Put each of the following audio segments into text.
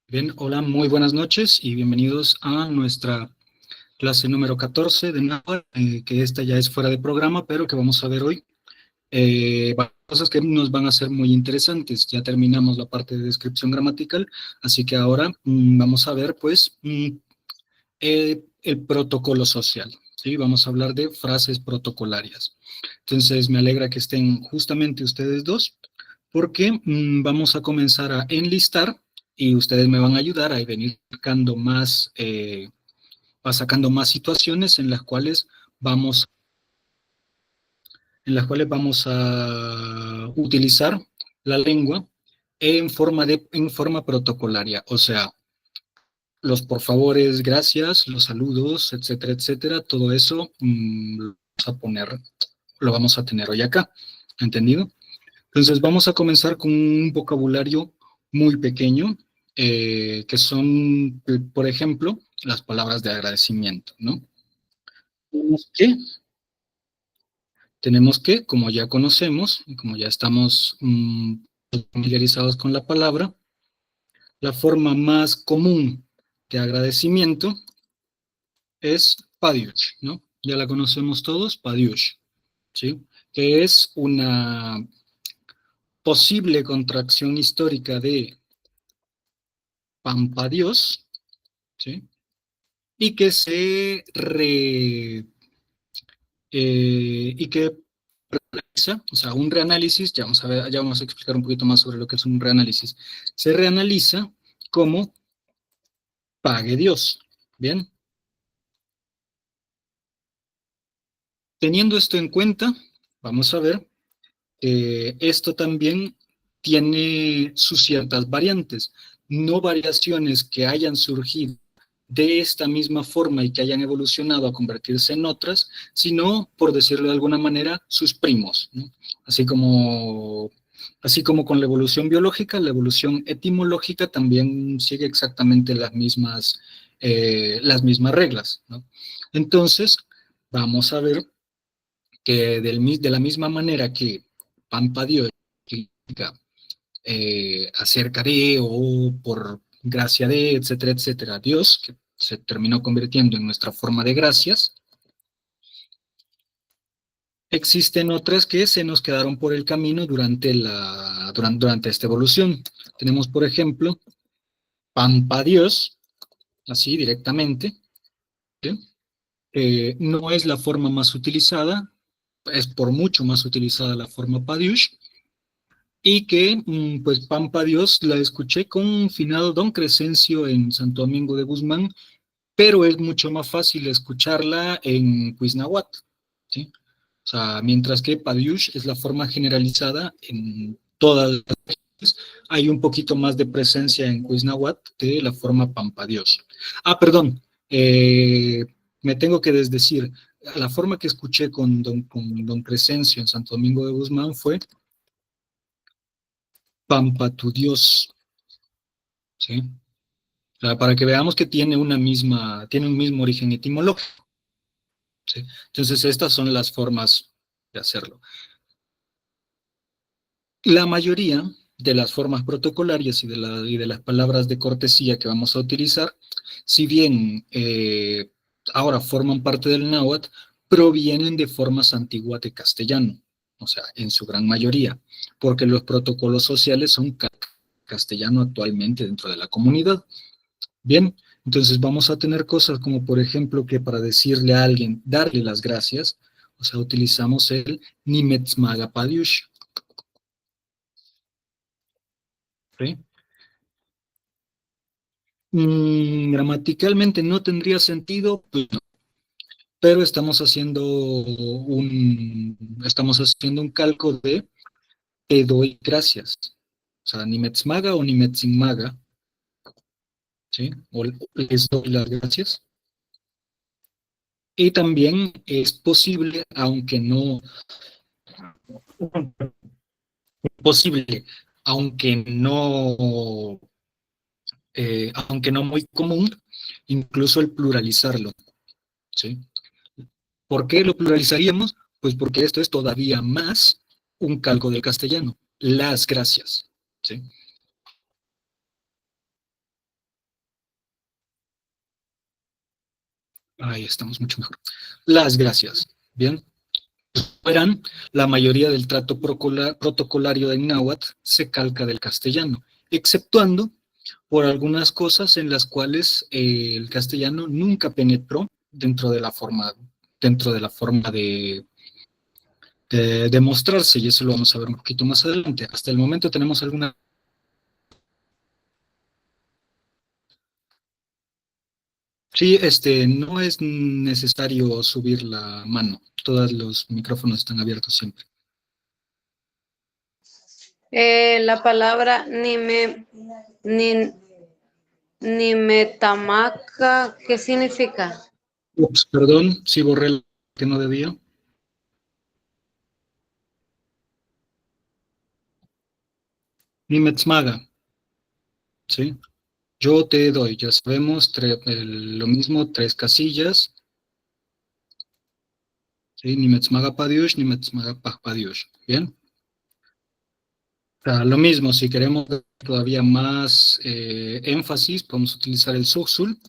Bien, hola, muy buenas noches y bienvenidos a nuestra clase número 14 de NAWA, que esta ya es fuera de programa, pero que vamos a ver hoy. Cosas que nos van a ser muy interesantes. Ya terminamos la parte de descripción gramatical, así que ahora vamos a ver, pues, el protocolo social. ¿Sí? Vamos a hablar de frases protocolarias. Entonces, me alegra que estén justamente ustedes dos, porque vamos a comenzar a enlistar y ustedes me van a ayudar a venir sacando más, sacando más situaciones vamos, en las cuales vamos a utilizar la lengua en forma protocolaria, o sea, los por favores, gracias, los saludos, etcétera, etcétera, todo eso lo vamos a tener hoy acá, ¿entendido? Entonces vamos a comenzar con un vocabulario muy pequeño, que son, por ejemplo, las palabras de agradecimiento, ¿no? Tenemos que, tenemos que, como ya conocemos, y como ya estamos familiarizados con la palabra, la forma más común de agradecimiento es Padiush, ¿no? Ya la conocemos todos, Padiush, ¿sí? Que es una posible contracción histórica de Pampa Dios, ¿sí? Y que y que realiza, o sea, un reanálisis, ya vamos a ver, ya vamos a explicar un poquito más sobre lo que es un reanálisis. Se reanaliza como pague Dios, ¿bien? Teniendo esto en cuenta, vamos a ver que esto también tiene sus ciertas variantes, no variaciones que hayan surgido de esta misma forma y que hayan evolucionado a convertirse en otras, sino, por decirlo de alguna manera, sus primos, ¿no? Así como, así como con la evolución etimológica también sigue exactamente las mismas reglas, ¿no? Entonces, vamos a ver que de la misma manera que Pampa Dios significa acerca de o por gracia de, etcétera, etcétera, Dios, que se terminó convirtiendo en nuestra forma de gracias. Existen otras que se nos quedaron por el camino durante esta evolución. Tenemos, por ejemplo, Pampa Dios, así directamente, ¿sí? No es la forma más utilizada, es por mucho más utilizada la forma Padiush, y que, pues, Pampa Dios la escuché con finado Don Crescencio en Santo Domingo de Guzmán, pero es mucho más fácil escucharla en Cuisnahuat, ¿sí? O sea, mientras que Padiush es la forma generalizada en todas las regiones, hay un poquito más de presencia en Cuisnahuat de la forma Pampa Dios. Ah, perdón, me tengo que desdecir. La forma que escuché con Don Crescencio en Santo Domingo de Guzmán fue Pampa tu Dios, ¿sí? O sea, para que veamos que tiene un mismo origen etimológico, ¿sí? Entonces, estas son las formas de hacerlo. La mayoría de las formas protocolarias y de las palabras de cortesía que vamos a utilizar, si bien ahora forman parte del náhuatl, provienen de formas antiguas de castellano, o sea, en su gran mayoría, porque los protocolos sociales son castellano actualmente dentro de la comunidad. Bien, entonces vamos a tener cosas como, por ejemplo, que para decirle a alguien, darle las gracias, o sea, utilizamos el Nimetzmagapadiush, ¿sí? Gramaticalmente no tendría sentido, pues, no, pero estamos haciendo un calco de te doy gracias. O sea, Nimetzmaga o Nimetzinmaga, ¿sí? O les doy las gracias. Y también es posible, posible, aunque no muy común, incluso el pluralizarlo, ¿sí? ¿Por qué lo pluralizaríamos? Pues porque esto es todavía más un calco del castellano. Las gracias, ¿sí? Ahí estamos mucho mejor. Las gracias. Bien. Verán, la mayoría del trato protocolario en náhuatl se calca del castellano, exceptuando por algunas cosas en las cuales el castellano nunca penetró dentro de la forma de mostrarse, y eso lo vamos a ver un poquito más adelante. Hasta el momento tenemos alguna... Sí, no es necesario subir la mano. Todos los micrófonos están abiertos siempre. La palabra ni, nimetamaca, ¿qué significa? Ups, perdón, sí borré el que no debía. Nimetzmaga, ¿sí? Yo te doy, ya sabemos, lo mismo, 3 casillas, ¿sí? Nimetzmaga padiush, Nimetzmaga padiush, ¿bien? O sea, lo mismo, si queremos todavía más énfasis, podemos utilizar el suxul,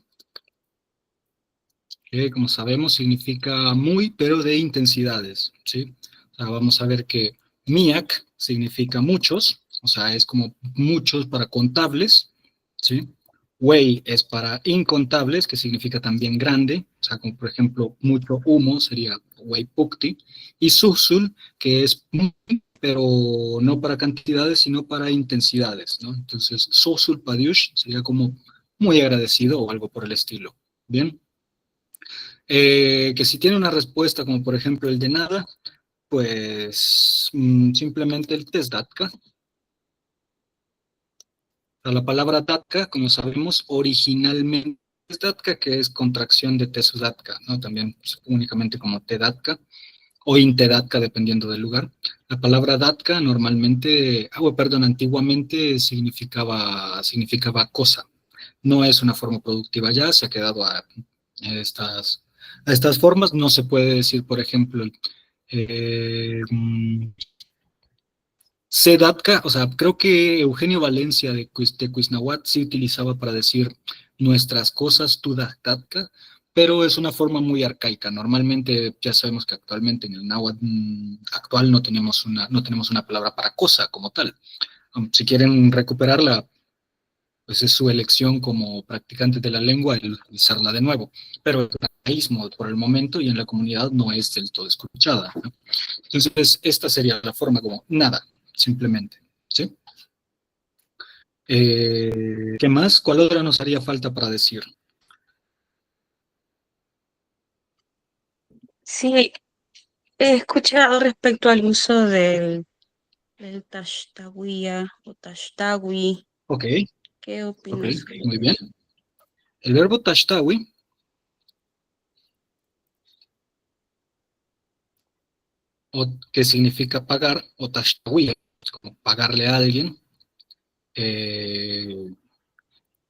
que como sabemos significa muy, pero de intensidades, ¿sí? O sea, vamos a ver que miak significa muchos, o sea, es como muchos para contables, ¿sí? Wei es para incontables, que significa también grande, o sea, como por ejemplo, mucho humo sería wei pukti, y suxul, que es muy, pero no para cantidades, sino para intensidades, ¿no? Entonces, suxul padiush sería como muy agradecido o algo por el estilo, ¿bien? Que si tiene una respuesta como por ejemplo el de nada, pues simplemente el test datka. O sea, la palabra datka, como sabemos, originalmente es datka, que es contracción de tesudatka, ¿no? También pues, únicamente como tedatka o intedatka, dependiendo del lugar. La palabra datka normalmente, perdón, antiguamente significaba cosa. No es una forma productiva ya, se ha quedado estas, a estas formas. No se puede decir, por ejemplo, eh, mm, Sedatka, o sea, creo que Eugenio Valencia de Cuisnahuat sí utilizaba para decir nuestras cosas, Tudatka, pero es una forma muy arcaica. Normalmente ya sabemos que actualmente en el náhuatl actual no tenemos una palabra para cosa como tal. Si quieren recuperarla, pues es su elección como practicantes de la lengua el utilizarla de nuevo. Pero el arcaísmo por el momento y en la comunidad no es del todo escuchada, ¿no? Entonces, esta sería la forma como nada, simplemente, ¿sí? ¿Qué más? ¿Cuál otra nos haría falta para decir? Sí, he escuchado respecto al uso del tashtahuía o tashtawi. Ok, ¿Qué ok, opinas sobre muy bien. eso? El verbo tashtawi, que significa pagar, o tashtawi, es como pagarle a alguien, eh,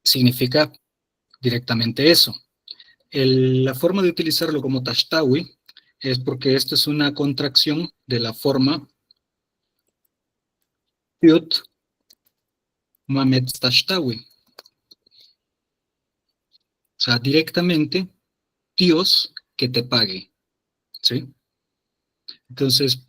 significa directamente eso. La forma de utilizarlo como tashtawi es porque esto es una contracción de la forma Piut Mamet Tashtawi. O sea, directamente, Dios que te pague, ¿sí? Entonces,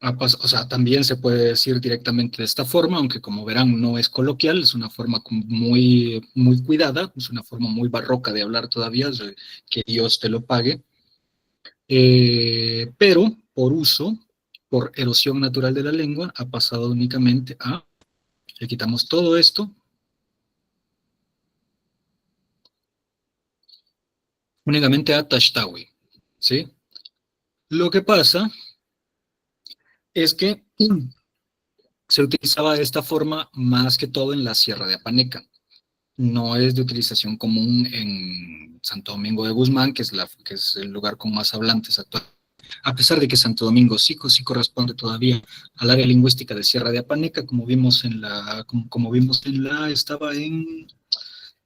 o sea, también se puede decir directamente de esta forma, aunque como verán no es coloquial, es una forma muy, muy cuidada, es una forma muy barroca de hablar todavía, de que Dios te lo pague, pero por uso, por erosión natural de la lengua, ha pasado únicamente le quitamos todo esto, únicamente a Tashtawi, ¿sí? Lo que pasa es que se utilizaba de esta forma más que todo en la Sierra de Apaneca. No es de utilización común en Santo Domingo de Guzmán, que es el lugar con más hablantes actual. A pesar de que Santo Domingo sí corresponde todavía al área lingüística de Sierra de Apaneca, como vimos estaba en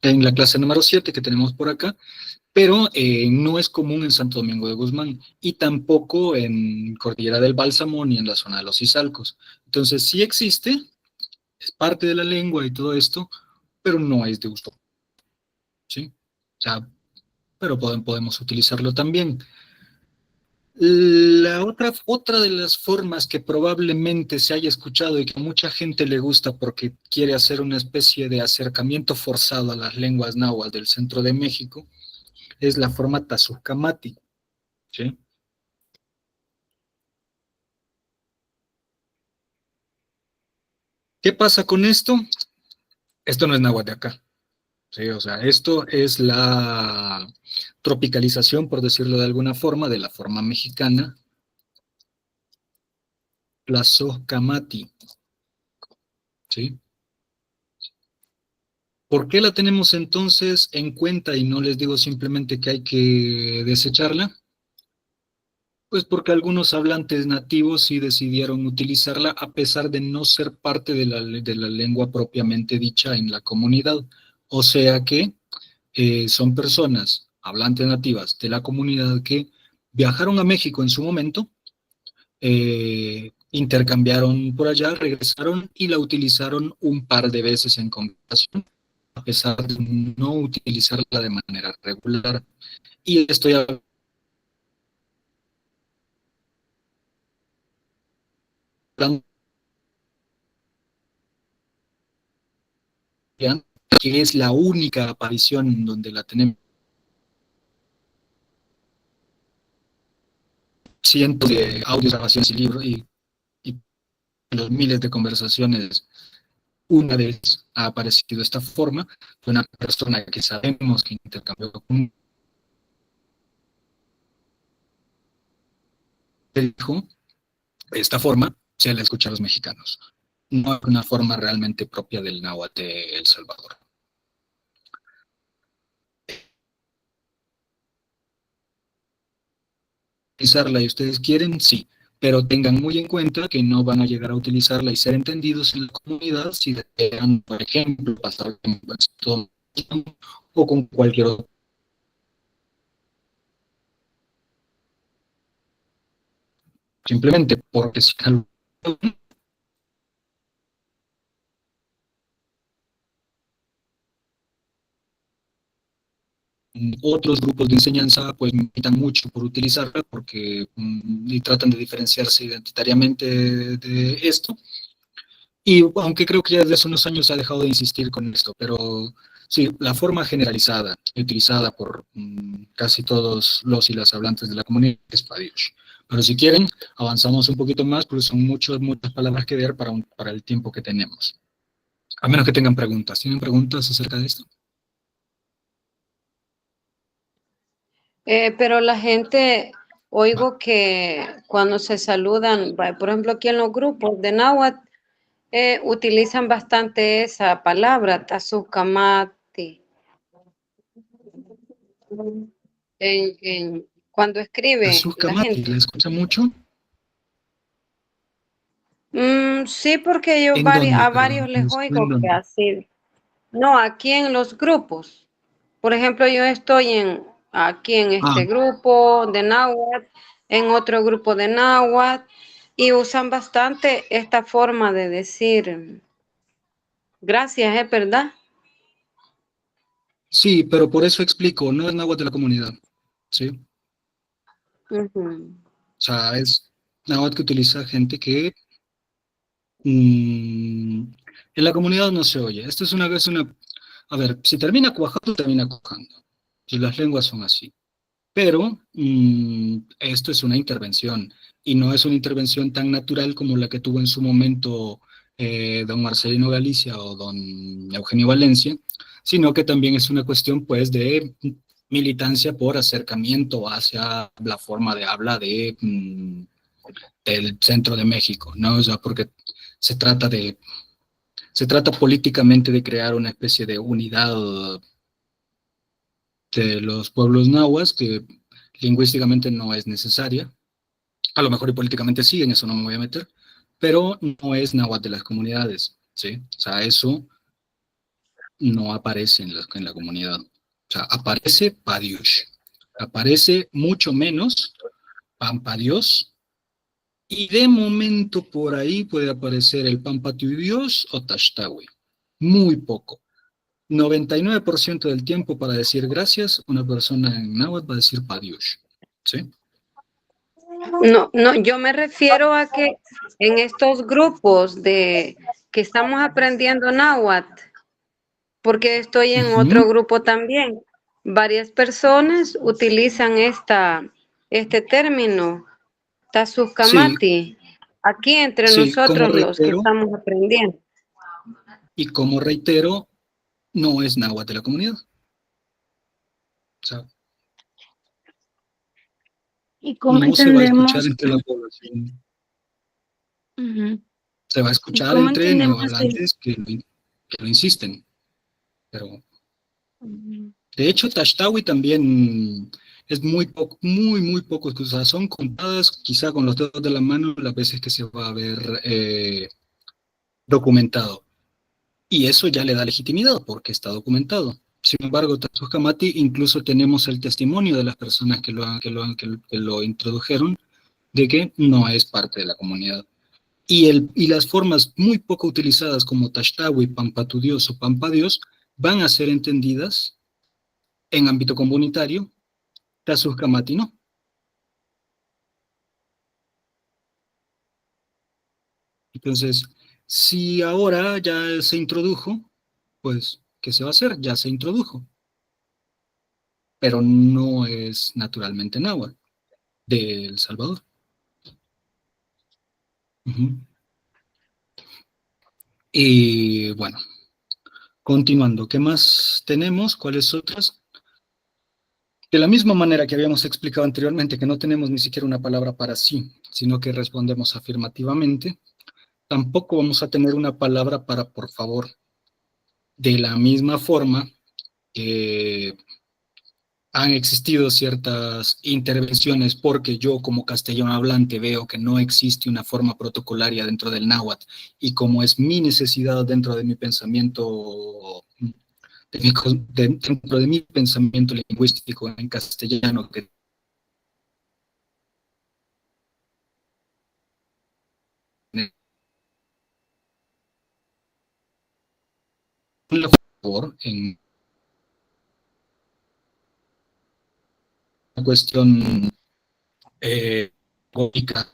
la clase número 7 que tenemos por acá, pero no es común en Santo Domingo de Guzmán y tampoco en Cordillera del Bálsamo ni en la zona de los Izalcos. Entonces sí existe, es parte de la lengua y todo esto, pero no es de uso, ¿sí? sea, pero podemos utilizarlo también. Otra de las formas que probablemente se haya escuchado y que a mucha gente le gusta porque quiere hacer una especie de acercamiento forzado a las lenguas náhuatl del centro de México es la forma Tazuzcamati, ¿sí? ¿Qué pasa con esto? Esto no es náhuatl de acá, ¿sí? O sea, esto es la tropicalización, por decirlo de alguna forma, de la forma mexicana, Tlazocamati, ¿sí? ¿Por qué la tenemos entonces en cuenta y no les digo simplemente que hay que desecharla? Pues porque algunos hablantes nativos sí decidieron utilizarla a pesar de no ser parte de la lengua propiamente dicha en la comunidad. O sea que son personas hablantes nativas de la comunidad que viajaron a México en su momento, intercambiaron por allá, regresaron y la utilizaron un par de veces en conversación, a pesar de no utilizarla de manera regular. Y estoy hablando que es la única aparición donde la tenemos cientos de audios, grabaciones y libros y los miles de conversaciones. Una vez ha aparecido de esta forma, una persona que sabemos que intercambió con el hijo, de esta forma se la escucha a los mexicanos. No es una forma realmente propia del náhuatl de El Salvador. Utilizarla y ustedes quieren, sí, pero tengan muy en cuenta que no van a llegar a utilizarla y ser entendidos en la comunidad si desean, por ejemplo, pasar o con cualquier otro. Simplemente porque si otros grupos de enseñanza pues me invitan mucho por utilizarla porque y tratan de diferenciarse identitariamente de esto. Y aunque creo que ya desde hace unos años se ha dejado de insistir con esto, pero sí, la forma generalizada y utilizada por casi todos los y las hablantes de la comunidad es Padiush. Pero si quieren, avanzamos un poquito más porque son muchas palabras que ver para el tiempo que tenemos. A menos que tengan preguntas. ¿Tienen preguntas acerca de esto? Pero la gente, oigo que cuando se saludan, por ejemplo, aquí en los grupos de náhuatl, utilizan bastante esa palabra, tazucamati, cuando escribe Jesús la Camati, ¿la gente. escucha mucho? Sí, porque yo ¿En dónde? a Pero varios les no sé en oigo que dónde. así. No, aquí en los grupos. Por ejemplo, yo estoy aquí en Ah, este grupo de náhuatl, en otro grupo de náhuatl, y usan bastante esta forma de decir gracias, ¿es verdad? sí, pero por eso explico, no es náhuatl de la comunidad, ¿sí? O Ujú. sea, es náhuatl que utiliza gente que mm, en la comunidad no se oye. Esto es una, a ver, si termina cuajando, termina cuajando. Y las lenguas son así. Pero esto es una intervención y no es una intervención tan natural como la que tuvo en su momento don Marcelino Galicia o don Eugenio Valencia, sino que también es una cuestión pues de militancia por acercamiento hacia la forma de habla del centro de México, ¿no? O sea, porque se trata se trata políticamente de crear una especie de unidad de los pueblos nahuas que lingüísticamente no es necesaria. A lo mejor y políticamente sí, en eso no me voy a meter, pero no es náhuatl de las comunidades, ¿sí? O sea, eso no aparece en la comunidad. O sea, aparece Padiush, aparece mucho menos Pampadios, y de momento por ahí puede aparecer el Pampatiudios o Tashtawi. Muy poco. 99% del tiempo para decir gracias, una persona en náhuatl va a decir padiush. ¿Sí? No, no, yo me refiero a que en estos grupos de que estamos aprendiendo náhuatl, porque estoy en Ujú. otro grupo también, varias personas utilizan este término, Sí, tasukamati, aquí entre sí, como nosotros los que reitero, estamos aprendiendo. y como reitero, no es náhuatl de la comunidad. O sea, ¿Y cómo no se va a escuchar entendemos? entre la población. Ujú. Se va a ¿Y escuchar cómo entre entendemos el... neohablantes que lo insisten. Pero, Ujú. de hecho, Tashtawi también es muy poco. O sea, son contadas quizá con los dedos de la mano las veces que se va a ver documentado. Y eso ya le da legitimidad porque está documentado. Sin embargo, Tatsukamati incluso tenemos el testimonio de las personas que lo introdujeron de que no es parte de la comunidad. Y las formas muy poco utilizadas como Tashtawi, Pampa tu Dios o Pampa Dios van a ser entendidas en ámbito comunitario, Tatsukamati no. Entonces, si ahora ya se introdujo, pues, ¿qué se va a hacer? Ya se introdujo, pero no es naturalmente náhuatl de El Salvador. Ujú. Y bueno, continuando, ¿qué más tenemos? ¿Cuáles otras? De la misma manera que habíamos explicado anteriormente, que no tenemos ni siquiera una palabra para sí, sino que respondemos afirmativamente, tampoco vamos a tener una palabra para por favor. De la misma forma que han existido ciertas intervenciones porque yo como castellano hablante veo que no existe una forma protocolaria dentro del náhuatl y como es mi necesidad dentro de mi pensamiento, dentro de mi pensamiento lingüístico en castellano, que la favor en una cuestión lógica,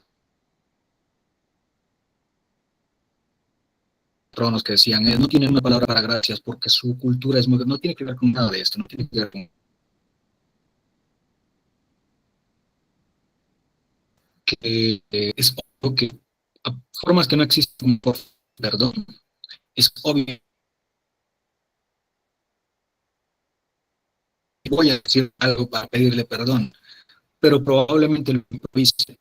tronos que decían, no tienen una palabra para gracias porque su cultura es muy, no tiene que ver con nada de esto, no tiene que ver con que es obvio que formas que no existen por perdón, es obvio que voy a decir algo para pedirle perdón, pero probablemente lo improvise.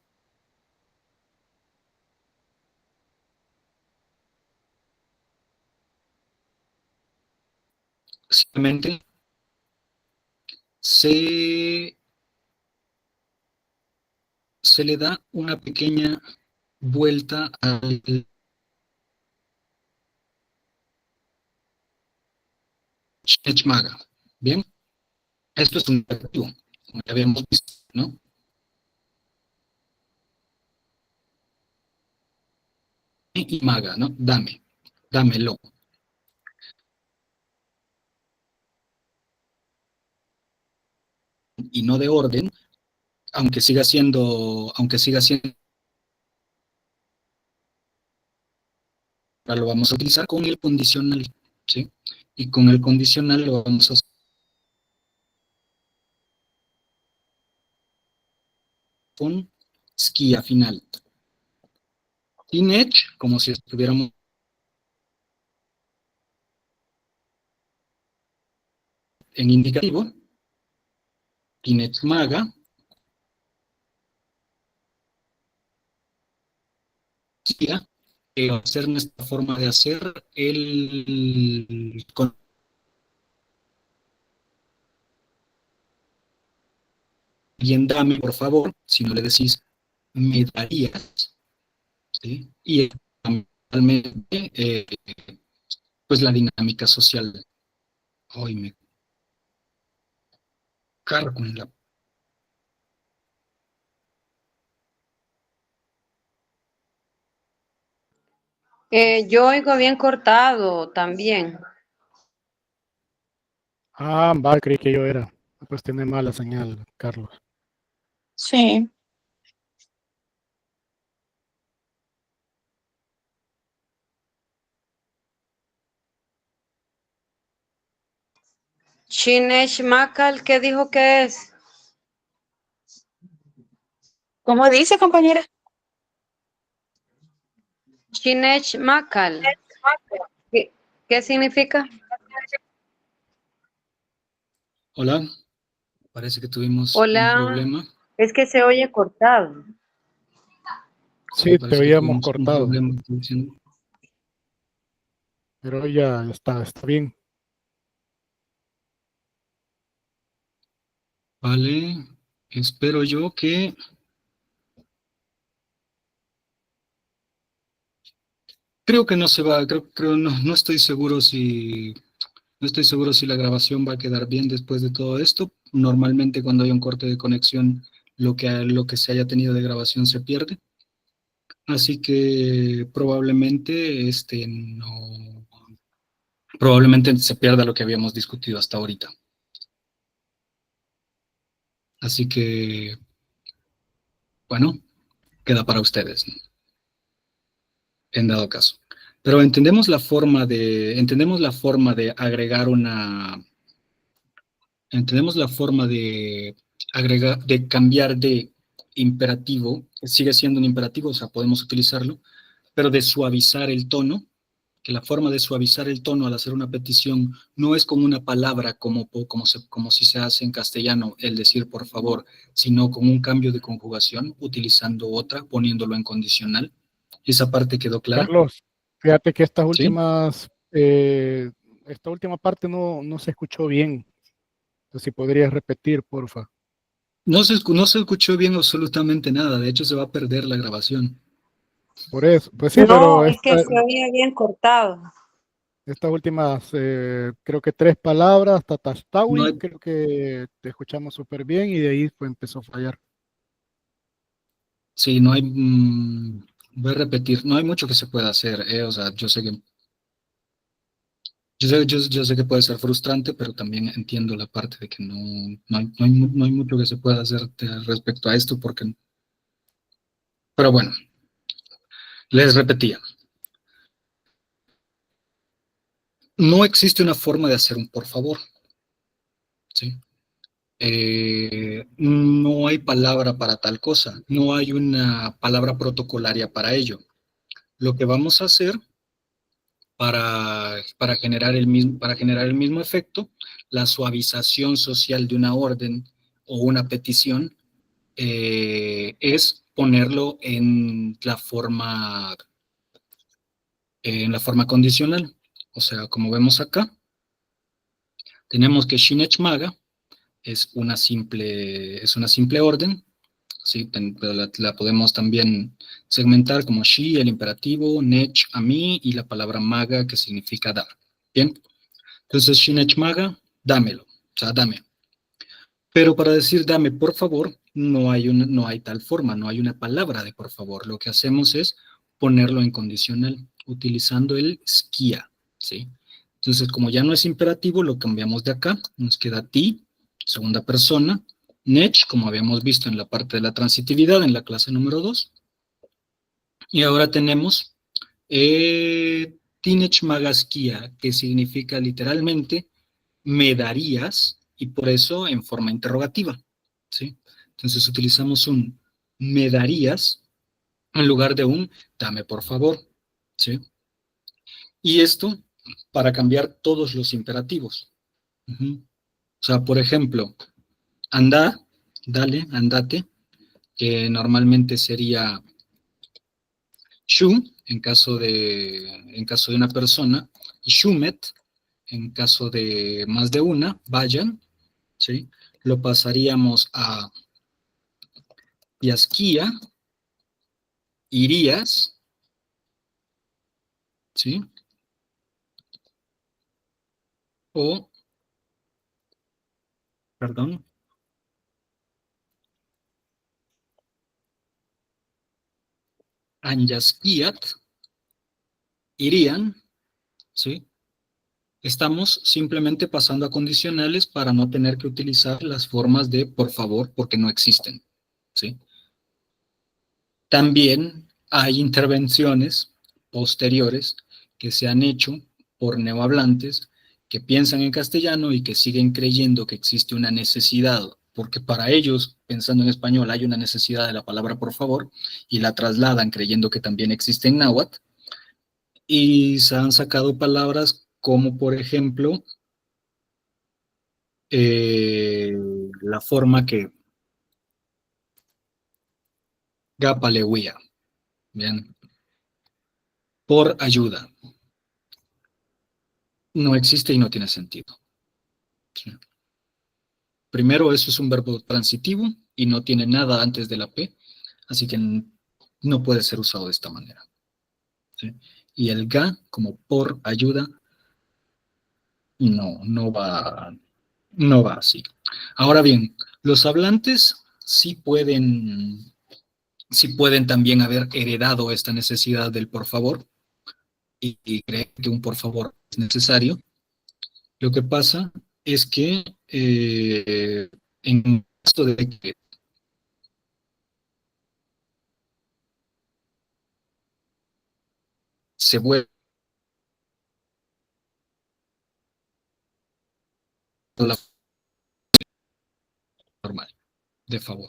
Simplemente se, se le da una pequeña vuelta al Chechmaga. Bien, esto es un activo, como ya habíamos visto, ¿no? Y maga, ¿no? Dame, dámelo. Y no de orden, aunque siga siendo, lo vamos a utilizar con el condicional, ¿sí? Y con el condicional lo vamos a hacer con esquía final. Teenage, como si estuviéramos en indicativo, Teenage Maga, va a ser nuestra forma de hacer el bien dame, por favor, si no le decís me darías, ¿sí? Y realmente, pues la dinámica social. Hoy me cargo en la... Yo oigo bien cortado también. Ah, va, creí que yo era. Pues tiene mala señal, Carlos. Sí. Shinesh Makal, ¿qué dijo que es? ¿Cómo dice, compañera? Shinesh Makal. ¿Qué significa? Hola, parece que tuvimos un Hola, problema. es que se oye cortado. Sí, Sí, te parece que oíamos tuvimos un cortado, problema. Estoy diciendo. pero ya está bien. Vale, espero yo que... Creo que no se va, no estoy seguro si... No estoy seguro si la grabación va a quedar bien después de todo esto. Normalmente cuando hay un corte de conexión, lo que se haya tenido de grabación se pierde. Así que probablemente se pierda lo que habíamos discutido hasta ahorita. Así que, bueno, queda para ustedes, ¿no? En dado caso. Pero entendemos la forma de agregar entendemos la forma de de cambiar de imperativo, sigue siendo un imperativo, o sea, podemos utilizarlo, pero de suavizar el tono, que la forma de suavizar el tono al hacer una petición no es con una palabra como si se hace en castellano, el decir por favor, sino con un cambio de conjugación, utilizando otra, poniéndolo en condicional. ¿Esa parte quedó clara? Carlos, fíjate que ¿Sí? esta última parte no se escuchó bien. Entonces, si podrías repetir, porfa. No se escuchó bien absolutamente nada, de hecho se va a perder la grabación. Por eso, pues sí, No, pero es que se oía bien cortado. estas últimas, creo que 3 palabras, No Tatastawi, hay, creo que te escuchamos súper bien y de ahí pues empezó a fallar. sí, no hay, voy a repetir, no hay mucho que se pueda hacer, o sea, yo sé que puede ser frustrante, pero también entiendo la parte de que no hay mucho que se pueda hacer respecto a esto, pero bueno, les repetía, no existe una forma de hacer un por favor, ¿sí? No hay palabra para tal cosa, no hay una palabra protocolaria para ello. Lo que vamos a hacer para generar el mismo efecto, la suavización social de una orden o una petición es ponerlo en la forma condicional. O sea, como vemos acá, tenemos que Shinech Maga es una simple orden, ¿sí? Pero la podemos también segmentar como Shi, el imperativo, Nech, a mí, y la palabra Maga, que significa dar. Bien, entonces Shinech Maga, dámelo, o sea, dame. Pero para decir dame por favor, no hay tal forma, no hay una palabra de por favor. Lo que hacemos es ponerlo en condicional, utilizando el skia, ¿sí? Entonces, como ya no es imperativo, lo cambiamos de acá, nos queda ti, segunda persona, nech, como habíamos visto en la parte de la transitividad, en la clase número 2, y ahora tenemos tinech magaskia, que significa literalmente me darías, y por eso en forma interrogativa, ¿sí? Entonces utilizamos un me darías en lugar de un dame por favor, ¿sí? Y esto para cambiar todos los imperativos. Uh-huh. O sea, por ejemplo, anda, dale, andate, que normalmente sería shu en caso de una persona, y shumet en caso de más de una, vayan, ¿sí? Lo pasaríamos a Yasquía, irías, ¿sí? O, perdón, Anyasquiat, irían, ¿sí? Estamos simplemente pasando a condicionales para no tener que utilizar las formas de por favor, porque no existen, ¿sí? También hay intervenciones posteriores que se han hecho por neohablantes que piensan en castellano y que siguen creyendo que existe una necesidad, porque para ellos, pensando en español, hay una necesidad de la palabra por favor, y la trasladan creyendo que también existe en náhuatl, y se han sacado palabras como, por ejemplo, la forma que Gapalewia, bien, por ayuda. No existe y no tiene sentido. ¿Sí? Primero, eso es un verbo transitivo y no tiene nada antes de la P, así que no puede ser usado de esta manera. ¿Sí? Y el ga, como por ayuda, no va así. Ahora bien, los hablantes sí pueden también haber heredado esta necesidad del por favor y creen que un por favor es necesario. Lo que pasa es que en caso de que se vuelva la normal, de favor.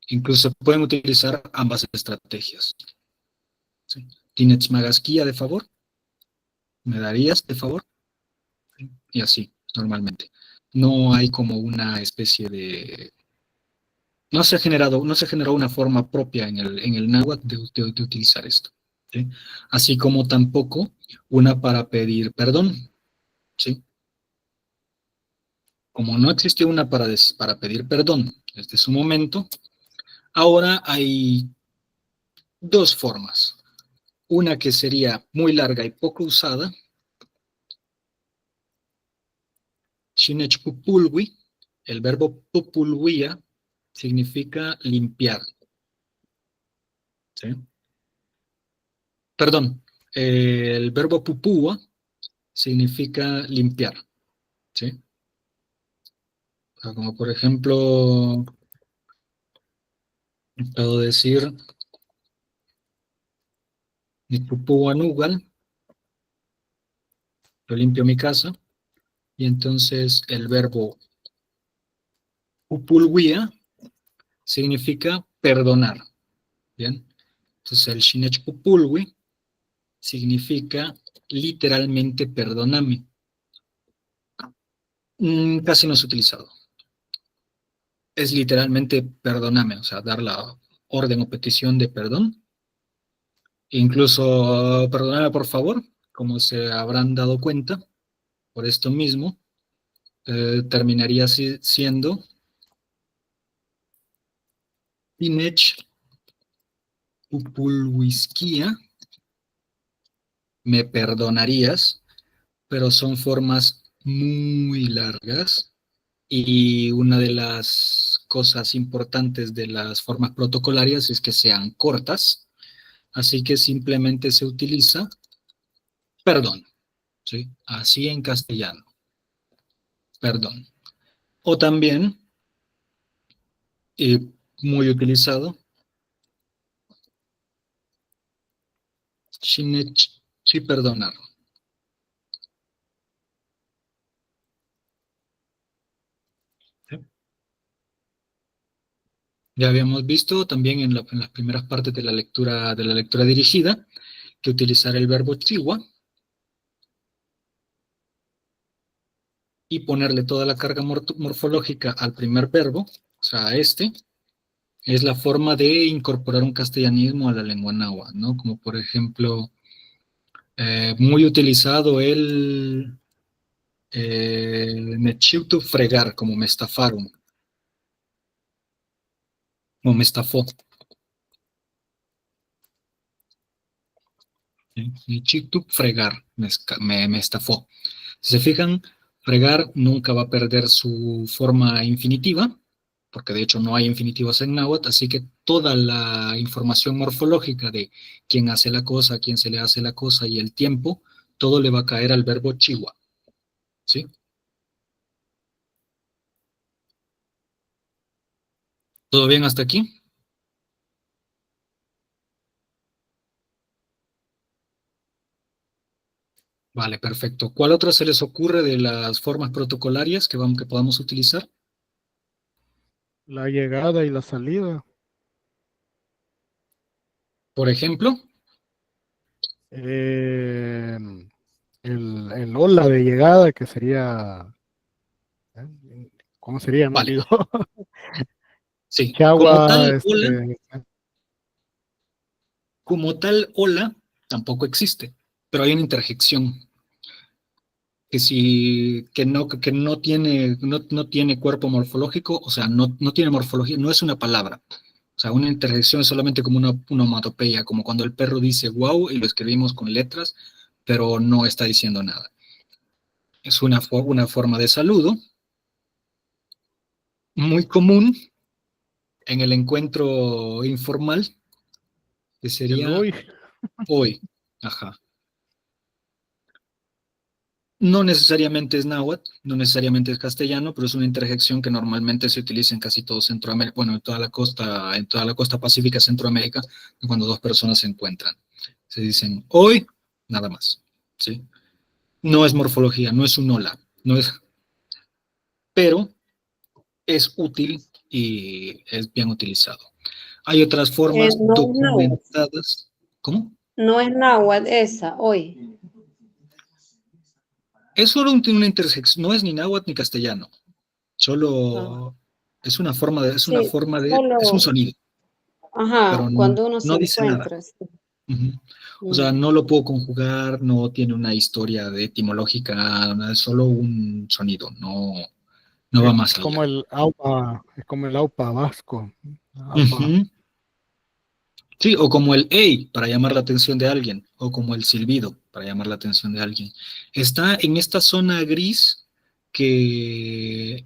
Incluso pueden utilizar ambas estrategias. ¿Sí? ¿Tienes magasquilla de favor? ¿Me darías de favor? ¿Sí? Y así, normalmente. No hay como una especie de... no se generó una forma propia en el náhuatl de utilizar esto. ¿Sí? Así como tampoco una para pedir perdón. ¿Sí? Como no existió una para pedir perdón desde su momento, ahora hay dos formas. Una que sería muy larga y poco usada, Shinechpupulwi, el verbo pupulwia significa limpiar. ¿Sí? Perdón, el verbo pupúa significa limpiar. ¿Sí? O sea, como por ejemplo, puedo decir, mi pupúa nugal, yo limpio mi casa, y entonces el verbo pupulwia significa perdonar. ¿Bien? Entonces el Shinech pupulwi significa literalmente perdóname. Casi no es utilizado. Es literalmente perdóname, o sea, dar la orden o petición de perdón. Incluso perdóname por favor, como se habrán dado cuenta, por esto mismo, terminaría siendo Pinech Upulwiskia, me perdonarías, pero son formas muy largas y una de las cosas importantes de las formas protocolarias es que sean cortas, así que simplemente se utiliza perdón, ¿sí? Así en castellano, perdón. O también, muy utilizado, Shinech, sí perdonar. ¿Sí? Ya habíamos visto también en las primeras partes de la lectura dirigida que utilizar el verbo chiwa y ponerle toda la carga morfológica al primer verbo, o sea, a este, es la forma de incorporar un castellanismo a la lengua náhuatl, ¿no? Como por ejemplo, muy utilizado el nechiutu fregar, como me estafaron, o me estafó. Nechiutu fregar, me estafó. Si se fijan, fregar nunca va a perder su forma infinitiva, porque de hecho no hay infinitivos en náhuatl, así que toda la información morfológica de quién hace la cosa, quién se le hace la cosa y el tiempo, todo le va a caer al verbo chiwa. ¿sí? ¿Todo bien hasta aquí? Vale, perfecto. ¿Cuál otra se les ocurre de las formas protocolarias que podamos utilizar? La llegada y la salida. Por ejemplo, eh, el hola de llegada, que sería, ¿cómo sería? Me vale, olvidó. sí. Chagua, este, Como tal, hola tampoco existe, pero hay una interjección que no tiene cuerpo morfológico, o sea, no tiene morfología, no es una palabra. O sea, una interjección es solamente como una onomatopeya, como cuando el perro dice wow y lo escribimos con letras, pero no está diciendo nada. Es una forma de saludo muy común en el encuentro informal, que el sería hoy. hoy. Ajá. No necesariamente es náhuatl, no necesariamente es castellano, pero es una interjección que normalmente se utiliza en casi todo Centroamérica, bueno, en toda la costa pacífica Centroamérica, cuando dos personas se encuentran. Se dicen hoy, nada más, ¿sí? No es morfología, no es un hola, no es, pero es útil y es bien utilizado. Hay otras formas No es náhuatl, documentadas. ¿Cómo? no es náhuatl esa, hoy. Es solo una intersección, no es ni náhuatl ni castellano, Ah, solo sí, es un solo, sonido, pero ajá, cuando uno se no dice nada. encuentra. Sí. Ujú. O sea, Mm. no lo puedo conjugar, no tiene una historia de etimológica, nada, es solo un sonido, no va Es más allá. como el aupa, es como el aupa vasco. Aupa. Ujú. Sí, o como el hey para llamar la atención de alguien, o como el silbido para llamar la atención de alguien. Está en esta zona gris que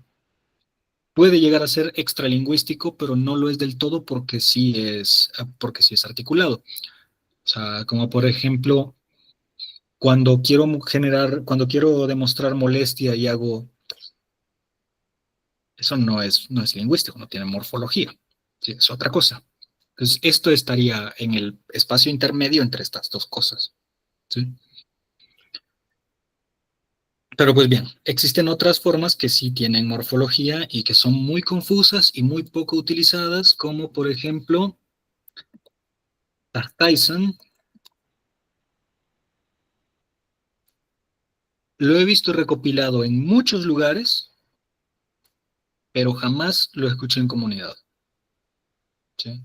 puede llegar a ser extralingüístico, pero no lo es del todo porque sí es articulado. O sea, como por ejemplo, cuando quiero demostrar molestia y hago, eso no es lingüístico, no tiene morfología. Sí, es otra cosa. Entonces, esto estaría en el espacio intermedio entre estas dos cosas. ¿Sí? Pero pues bien, existen otras formas que sí tienen morfología y que son muy confusas y muy poco utilizadas, como por ejemplo, Tyson. Lo he visto recopilado en muchos lugares, pero jamás lo escuché en comunidad. ¿Sí?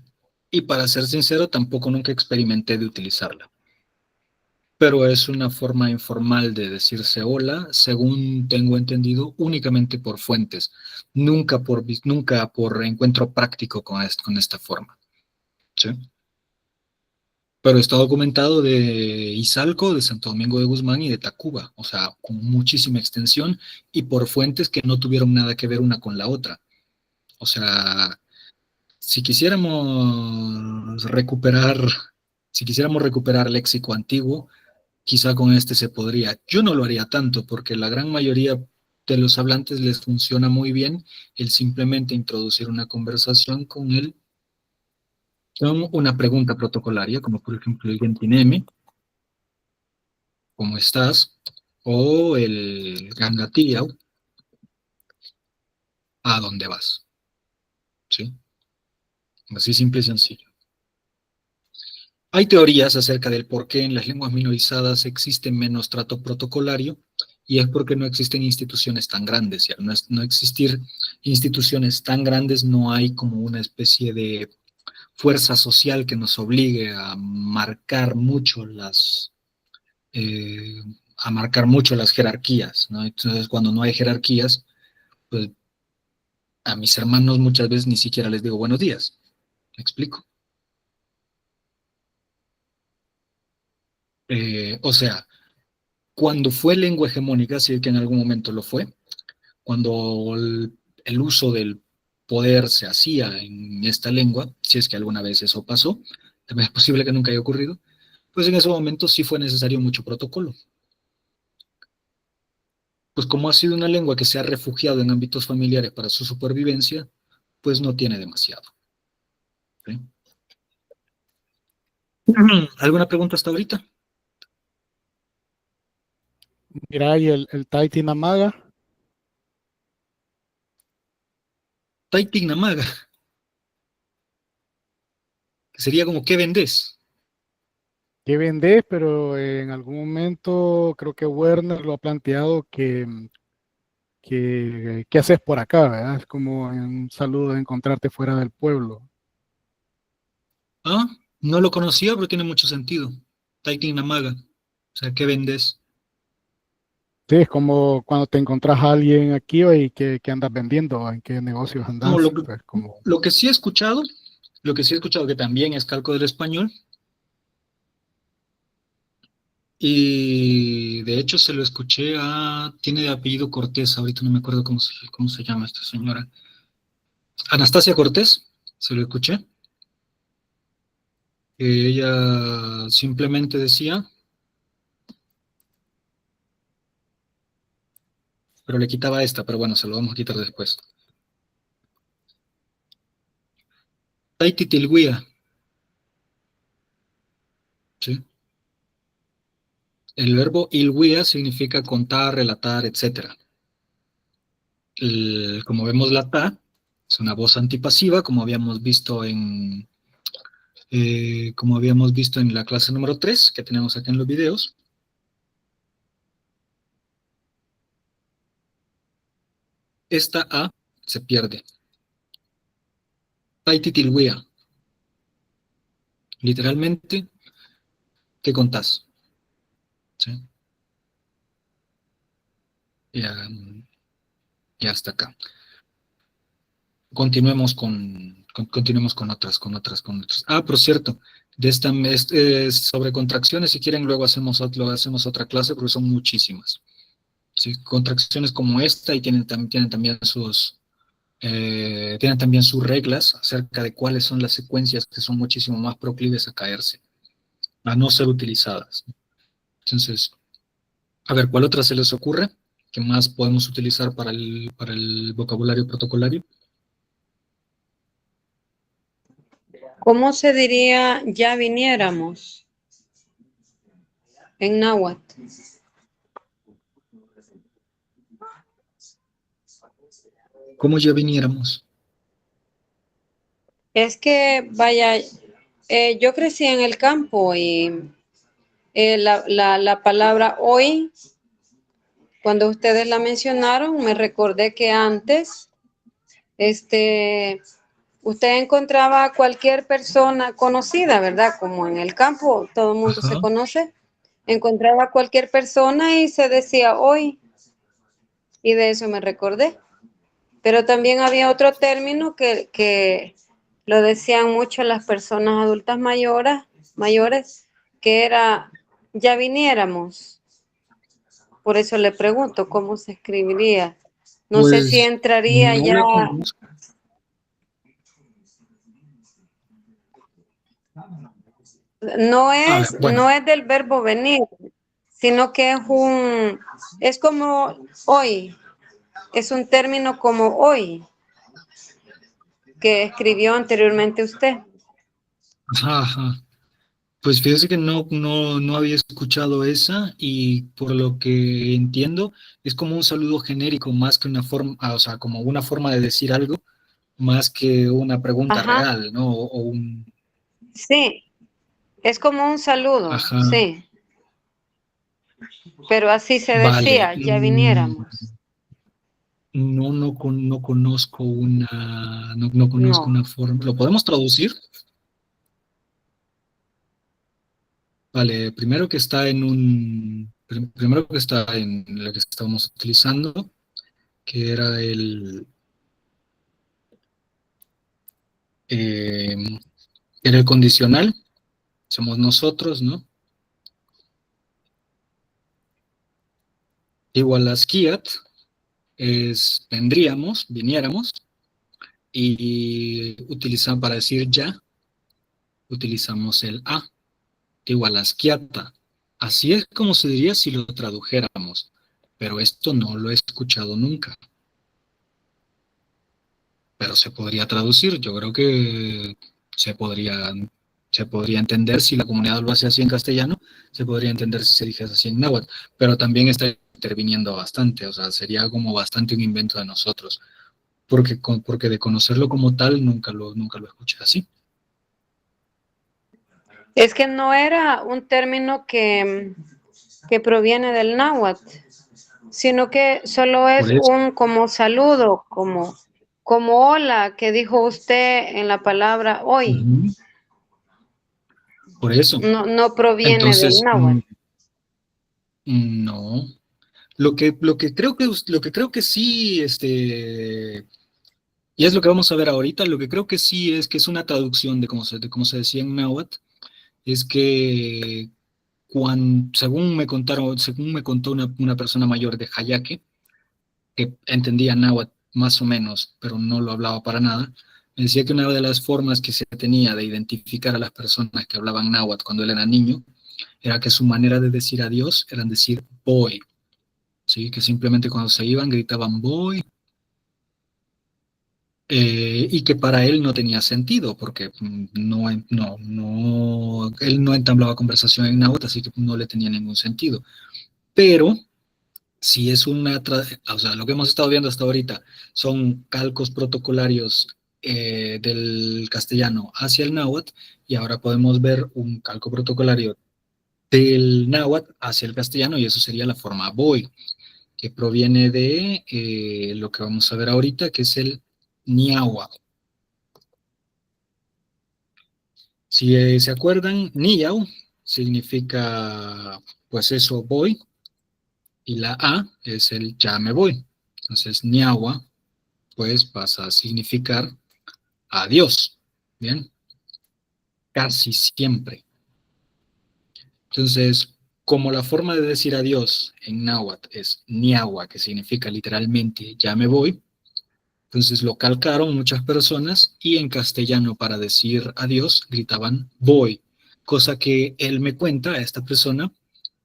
Y para ser sincero, tampoco nunca experimenté de utilizarla. Pero es una forma informal de decirse hola, según tengo entendido, únicamente por fuentes, nunca por encuentro práctico con esta forma. ¿Sí? Pero está documentado de Izalco, de Santo Domingo de Guzmán y de Tacuba, o sea, con muchísima extensión y por fuentes que no tuvieron nada que ver una con la otra. O sea, si quisiéramos recuperar, si quisiéramos recuperar léxico antiguo, quizá con este se podría. Yo no lo haría tanto porque la gran mayoría de los hablantes les funciona muy bien el simplemente introducir una conversación con una pregunta protocolaria, como por ejemplo el gentineme, ¿cómo estás? O el gangatiao, ¿a dónde vas? ¿Sí? Así simple y sencillo. Hay teorías acerca del por qué en las lenguas minorizadas existe menos trato protocolario y es porque no existen instituciones tan grandes. Y al no existir instituciones tan grandes, no hay como una especie de fuerza social que nos obligue eh, a marcar mucho las jerarquías, ¿no? Entonces, cuando no hay jerarquías, pues a mis hermanos muchas veces ni siquiera les digo buenos días. ¿Me explico? O sea, cuando fue lengua hegemónica, sí que en algún momento lo fue, cuando el uso del poder se hacía en esta lengua, si es que alguna vez eso pasó, también es posible que nunca haya ocurrido, pues en ese momento sí fue necesario mucho protocolo, pues como ha sido una lengua que se ha refugiado en ámbitos familiares para su supervivencia, pues no tiene demasiado. ¿Sí? ¿Alguna pregunta hasta ahorita? Mira, y el Tahiti Namaga, Tahiti Namaga, que sería como ¿qué vendés? ¿qué vendés? Pero en algún momento creo que Werner lo ha planteado que ¿qué haces por acá? ¿Verdad? Es como un saludo de encontrarte fuera del pueblo. Ah, no lo conocía, pero tiene mucho sentido. Tahiti Namaga, o sea, ¿qué vendés? Sí, es como cuando te encontrás a alguien aquí y que andas vendiendo, en qué negocios No, andas, pues como, lo que sí he escuchado, lo que sí he escuchado que también es calco del español, y de hecho se lo escuché tiene de apellido Cortés, ahorita no me acuerdo cómo se llama esta señora. Anastasia Cortés, se lo escuché, que ella simplemente decía, pero le quitaba esta, pero bueno, se lo vamos a quitar después. Taititilguía, ¿sí? El verbo ilguía significa contar, relatar, etc. Como vemos, la ta es una voz antipasiva, como habíamos visto en la clase número 3 que tenemos aquí en los videos. Esta A se pierde. Taititilguía, literalmente, ¿qué contás? ¿Sí? Ya, ya está acá. Continuemos con otras. Ah, por cierto, sobre contracciones, si quieren, luego hacemos otra clase, porque son muchísimas. ¿Sí? Contracciones como esta y tienen también sus reglas acerca de cuáles son las secuencias que son muchísimo más proclives a caerse, a no ser utilizadas. Entonces, a ver, ¿cuál otra se les ocurre? ¿Qué más podemos utilizar para el vocabulario protocolario? ¿Cómo se diría ya viniéramos en náhuatl? ¿Cómo ya viniéramos? Es que, vaya, yo crecí en el campo y la palabra hoy, cuando ustedes la mencionaron, me recordé que antes, usted encontraba a cualquier persona conocida, ¿verdad? Como en el campo todo el mundo se Ajá. conoce, encontraba a cualquier persona y se decía hoy, y de eso me recordé. Pero también había otro término que lo decían mucho las personas adultas mayores, que era ya viniéramos. Por eso le pregunto cómo se escribiría. No sé si Pues entraría no ya, la conozco. A ver, bueno, no es del verbo venir, sino que es como hoy, es un término como hoy, que escribió anteriormente usted. ajá, ajá. Pues fíjese que no había escuchado esa y por lo que entiendo es como un saludo genérico más que una forma, o sea, como una forma de decir algo más que una pregunta Ajá, real, ¿no? O un, sí, es como un saludo, ajá, sí, pero así se vale. decía, ya viniéramos. No conozco no conozco No. una forma. ¿Lo podemos traducir? Vale, primero que está en lo que estábamos utilizando, que eh, era el condicional, somos nosotros, ¿no? Igual a skiat vendríamos, viniéramos, y utilizan para decir ya, utilizamos el a, igual a skiata. Así es como se diría si lo tradujéramos. pero esto no lo he escuchado nunca. Pero se podría traducir, yo creo que se podría, se podría entender si la comunidad lo hace así en castellano, se podría entender si se dijese así en náhuatl, pero también está interviniendo bastante, o sea, sería como bastante un invento de nosotros, porque de conocerlo como tal nunca lo escuché así. Es que no era un término que proviene del náhuatl, sino que solo es Por eso, un como saludo, como hola que dijo usted en la palabra hoy. ujú, por eso. No proviene del Entonces, náhuatl. no. Lo que creo que sí, y es lo que vamos a ver ahorita, lo que creo que sí es que es una traducción de cómo se decía en náhuatl, es que según me contó una persona mayor de Jayaque, que entendía náhuatl más o menos, pero no lo hablaba para nada, me decía que una de las formas que se tenía de identificar a las personas que hablaban náhuatl cuando él era niño, era que su manera de decir adiós era decir voy, ¿sí? Que simplemente cuando se iban gritaban voy, y que para él no tenía sentido, porque él no entablaba conversación en náhuatl, así que no le tenía ningún sentido. Pero si es o sea, lo que hemos estado viendo hasta ahorita son calcos protocolarios del castellano hacia el náhuatl, y ahora podemos ver un calco protocolario del náhuatl hacia el castellano, y eso sería la forma voy, que proviene de lo que vamos a ver ahorita, que es el ñahua. Si se acuerdan, Niau significa, pues eso, voy, y la A es el ya me voy. Entonces, Niagua, pues pasa a significar adiós. Bien, casi siempre. Entonces, como la forma de decir adiós en náhuatl es Niagua, que significa literalmente ya me voy, entonces lo calcaron muchas personas y en castellano para decir adiós gritaban voy, cosa que él me cuenta, a esta persona,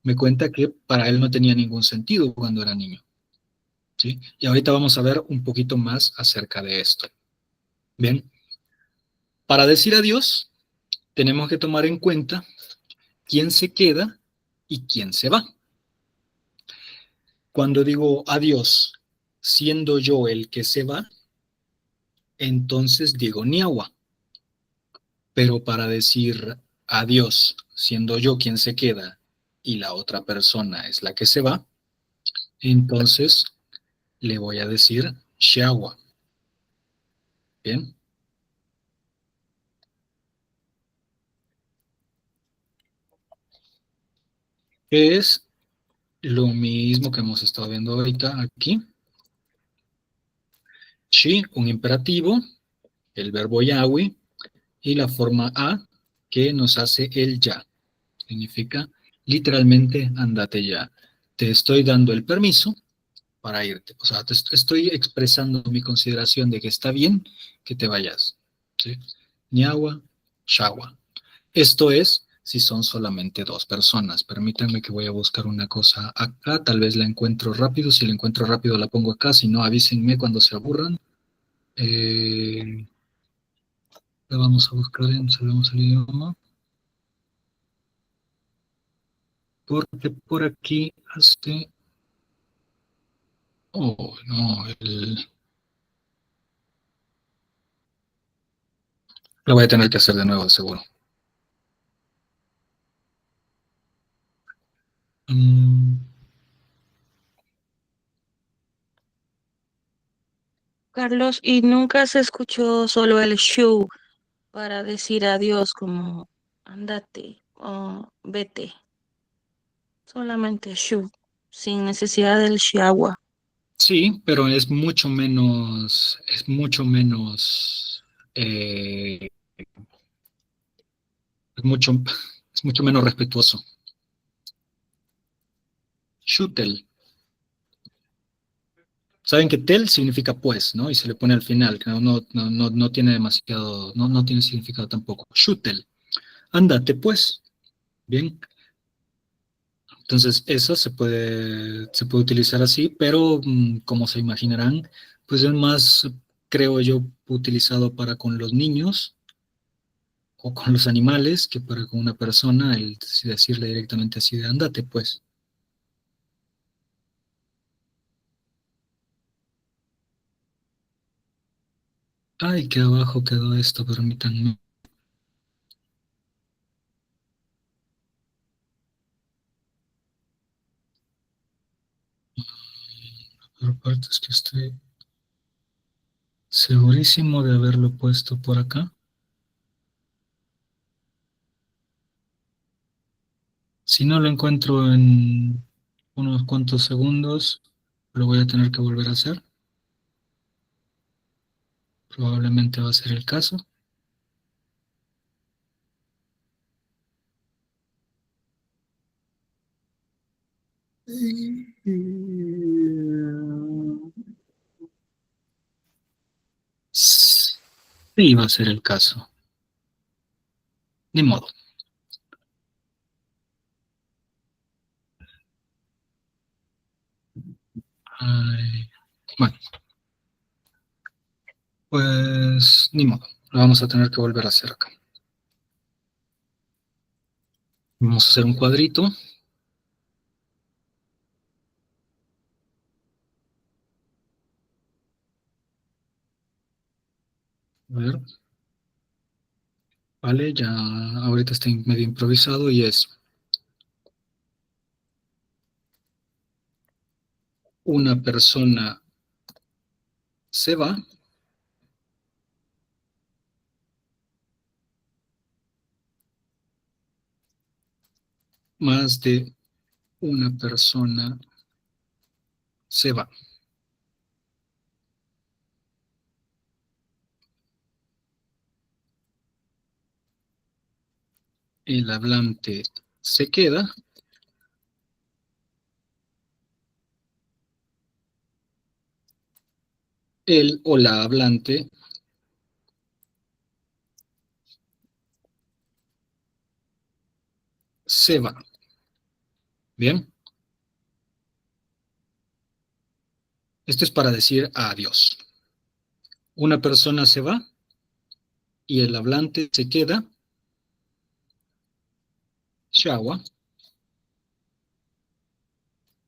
me cuenta que para él no tenía ningún sentido cuando era niño, ¿sí? Y ahorita vamos a ver un poquito más acerca de esto. Bien, para decir adiós tenemos que tomar en cuenta quién se queda y quién se va. Cuando digo adiós, siendo yo el que se va, entonces digo niagua. Pero para decir adiós, siendo yo quien se queda y la otra persona es la que se va, entonces le voy a decir Xiagua. Bien. Que es lo mismo que hemos estado viendo ahorita aquí. Shi, un imperativo, el verbo yawi, y la forma a, que nos hace el ya. Significa literalmente andate ya. Te estoy dando el permiso para irte. O sea, te estoy expresando mi consideración de que está bien que te vayas. ¿Sí? Niagua, Shagua. Esto es si son solamente dos personas. Permítanme que voy a buscar una cosa acá. Tal vez la encuentro rápido. Si la encuentro rápido la pongo acá. Si no, avísenme cuando se aburran. La vamos a buscar en Sabemos el Idioma. Porque por aquí hace... Oh, no, lo voy a tener que hacer de nuevo, seguro. Carlos, ¿y nunca se escuchó solo el shu para decir adiós como andate o vete? Solamente shu, sin necesidad del shiagua. Sí, pero eh, es mucho, es mucho menos respetuoso. Shutel. Saben que tel significa pues, ¿no? Y se le pone al final, que no tiene demasiado, no tiene significado tampoco. Shutel. Ándate pues. Bien. Entonces, eso se puede utilizar así, pero como se imaginarán, pues es más, creo yo, utilizado para con los niños o con los animales que para con una persona, el decirle directamente así de andate, pues. Ay, qué abajo quedó esto, permítanme. Por partes que estoy segurísimo de haberlo puesto por acá. Si no lo encuentro en unos cuantos segundos, lo voy a tener que volver a hacer. Probablemente va a ser el caso. Sí, va a ser el caso. Ni modo. Ay, bueno, pues ni modo. Lo vamos a tener que volver a hacer acá. Vamos a hacer un cuadrito. A ver. Vale, ya ahorita está medio improvisado y es una persona se va, más de una persona se va. El hablante se queda. El o la hablante se va. Bien. Esto es para decir adiós. Una persona se va y el hablante se queda. Shawa.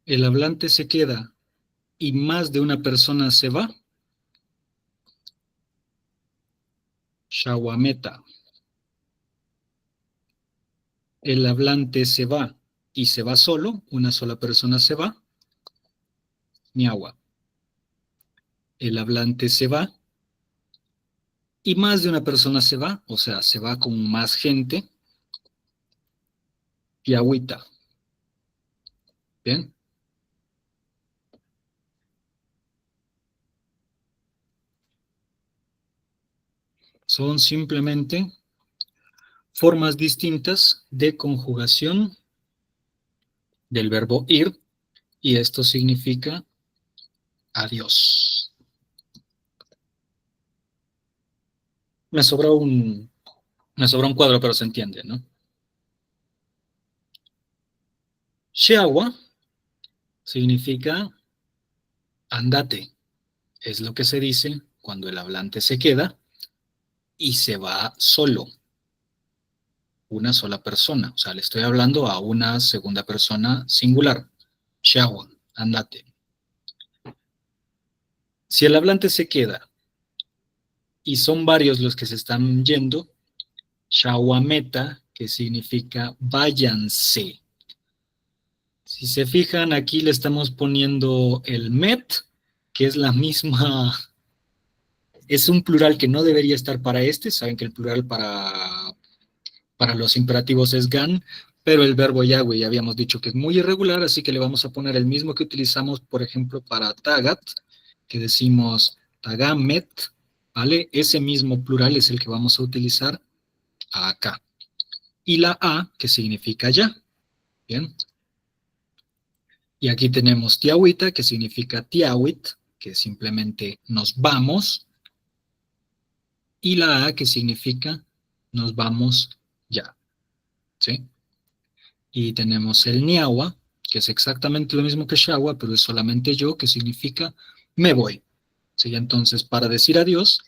El hablante se queda y más de una persona se va. Shawameta. El hablante se va y se va solo, una sola persona se va. Miawa. El hablante se va y más de una persona se va, o sea, se va con más gente. Piahuita. Bien. Son simplemente formas distintas de conjugación del verbo ir y esto significa adiós. Me sobra un cuadro, pero se entiende, ¿no? Shiawa significa andate. Es lo que se dice cuando el hablante se queda y se va solo. Una sola persona. O sea, le estoy hablando a una segunda persona singular. Shiawa, andate. Si el hablante se queda y son varios los que se están yendo, Shawameta, que significa váyanse. Si se fijan, aquí le estamos poniendo el met, que es la misma, es un plural que no debería estar para este, saben que el plural para los imperativos es gan, pero el verbo Yahweh ya habíamos dicho que es muy irregular, así que le vamos a poner el mismo que utilizamos, por ejemplo, para tagat, que decimos tagamet, ¿vale? Ese mismo plural es el que vamos a utilizar acá. Y la A, que significa ya. Bien. Y aquí tenemos tiahuita, que significa tiawit, que simplemente nos vamos. Y la A, que significa nos vamos ya. ¿Sí? Y tenemos el niawa, que es exactamente lo mismo que Shawa, pero es solamente yo, que significa me voy. ¿Sí? Entonces, para decir adiós,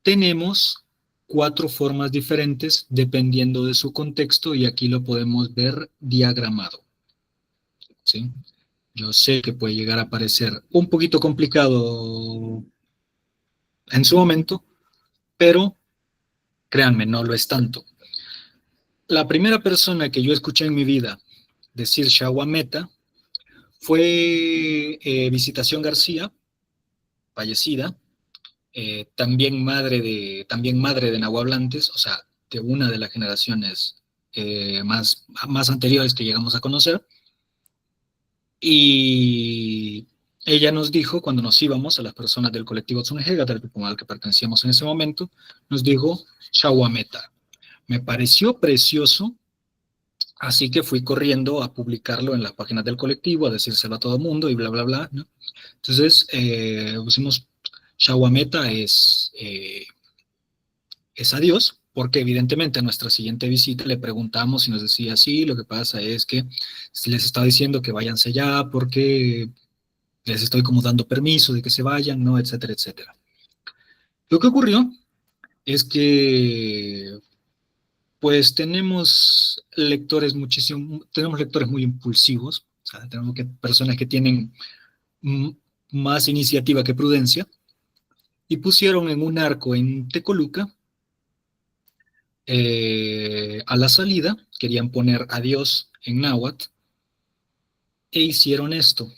tenemos 4 formas diferentes dependiendo de su contexto y aquí lo podemos ver diagramado. ¿Sí? Yo sé que puede llegar a parecer un poquito complicado en su momento, pero créanme, no lo es tanto. La primera persona que yo escuché en mi vida decir Shawameta fue Visitación García, fallecida, también madre de nahuablantes, o sea, de una de las generaciones más anteriores que llegamos a conocer. Y ella nos dijo, cuando nos íbamos, a las personas del colectivo Tzunejega, del grupo al que pertenecíamos en ese momento, nos dijo Shawameta. Me pareció precioso, así que fui corriendo a publicarlo en las páginas del colectivo, a decírselo a todo el mundo y bla, bla, bla, ¿no? Entonces, pusimos Shawameta es adiós, porque evidentemente a nuestra siguiente visita le preguntamos y nos decía, sí, lo que pasa es que les estaba diciendo que váyanse ya porque les estoy como dando permiso de que se vayan, ¿no? Etcétera, etcétera. Lo que ocurrió es que pues tenemos lectores muy impulsivos, o sea, tenemos personas que tienen mm, más iniciativa que prudencia, y pusieron en un arco en Tecoluca, a la salida, querían poner adiós en náhuatl, e hicieron esto.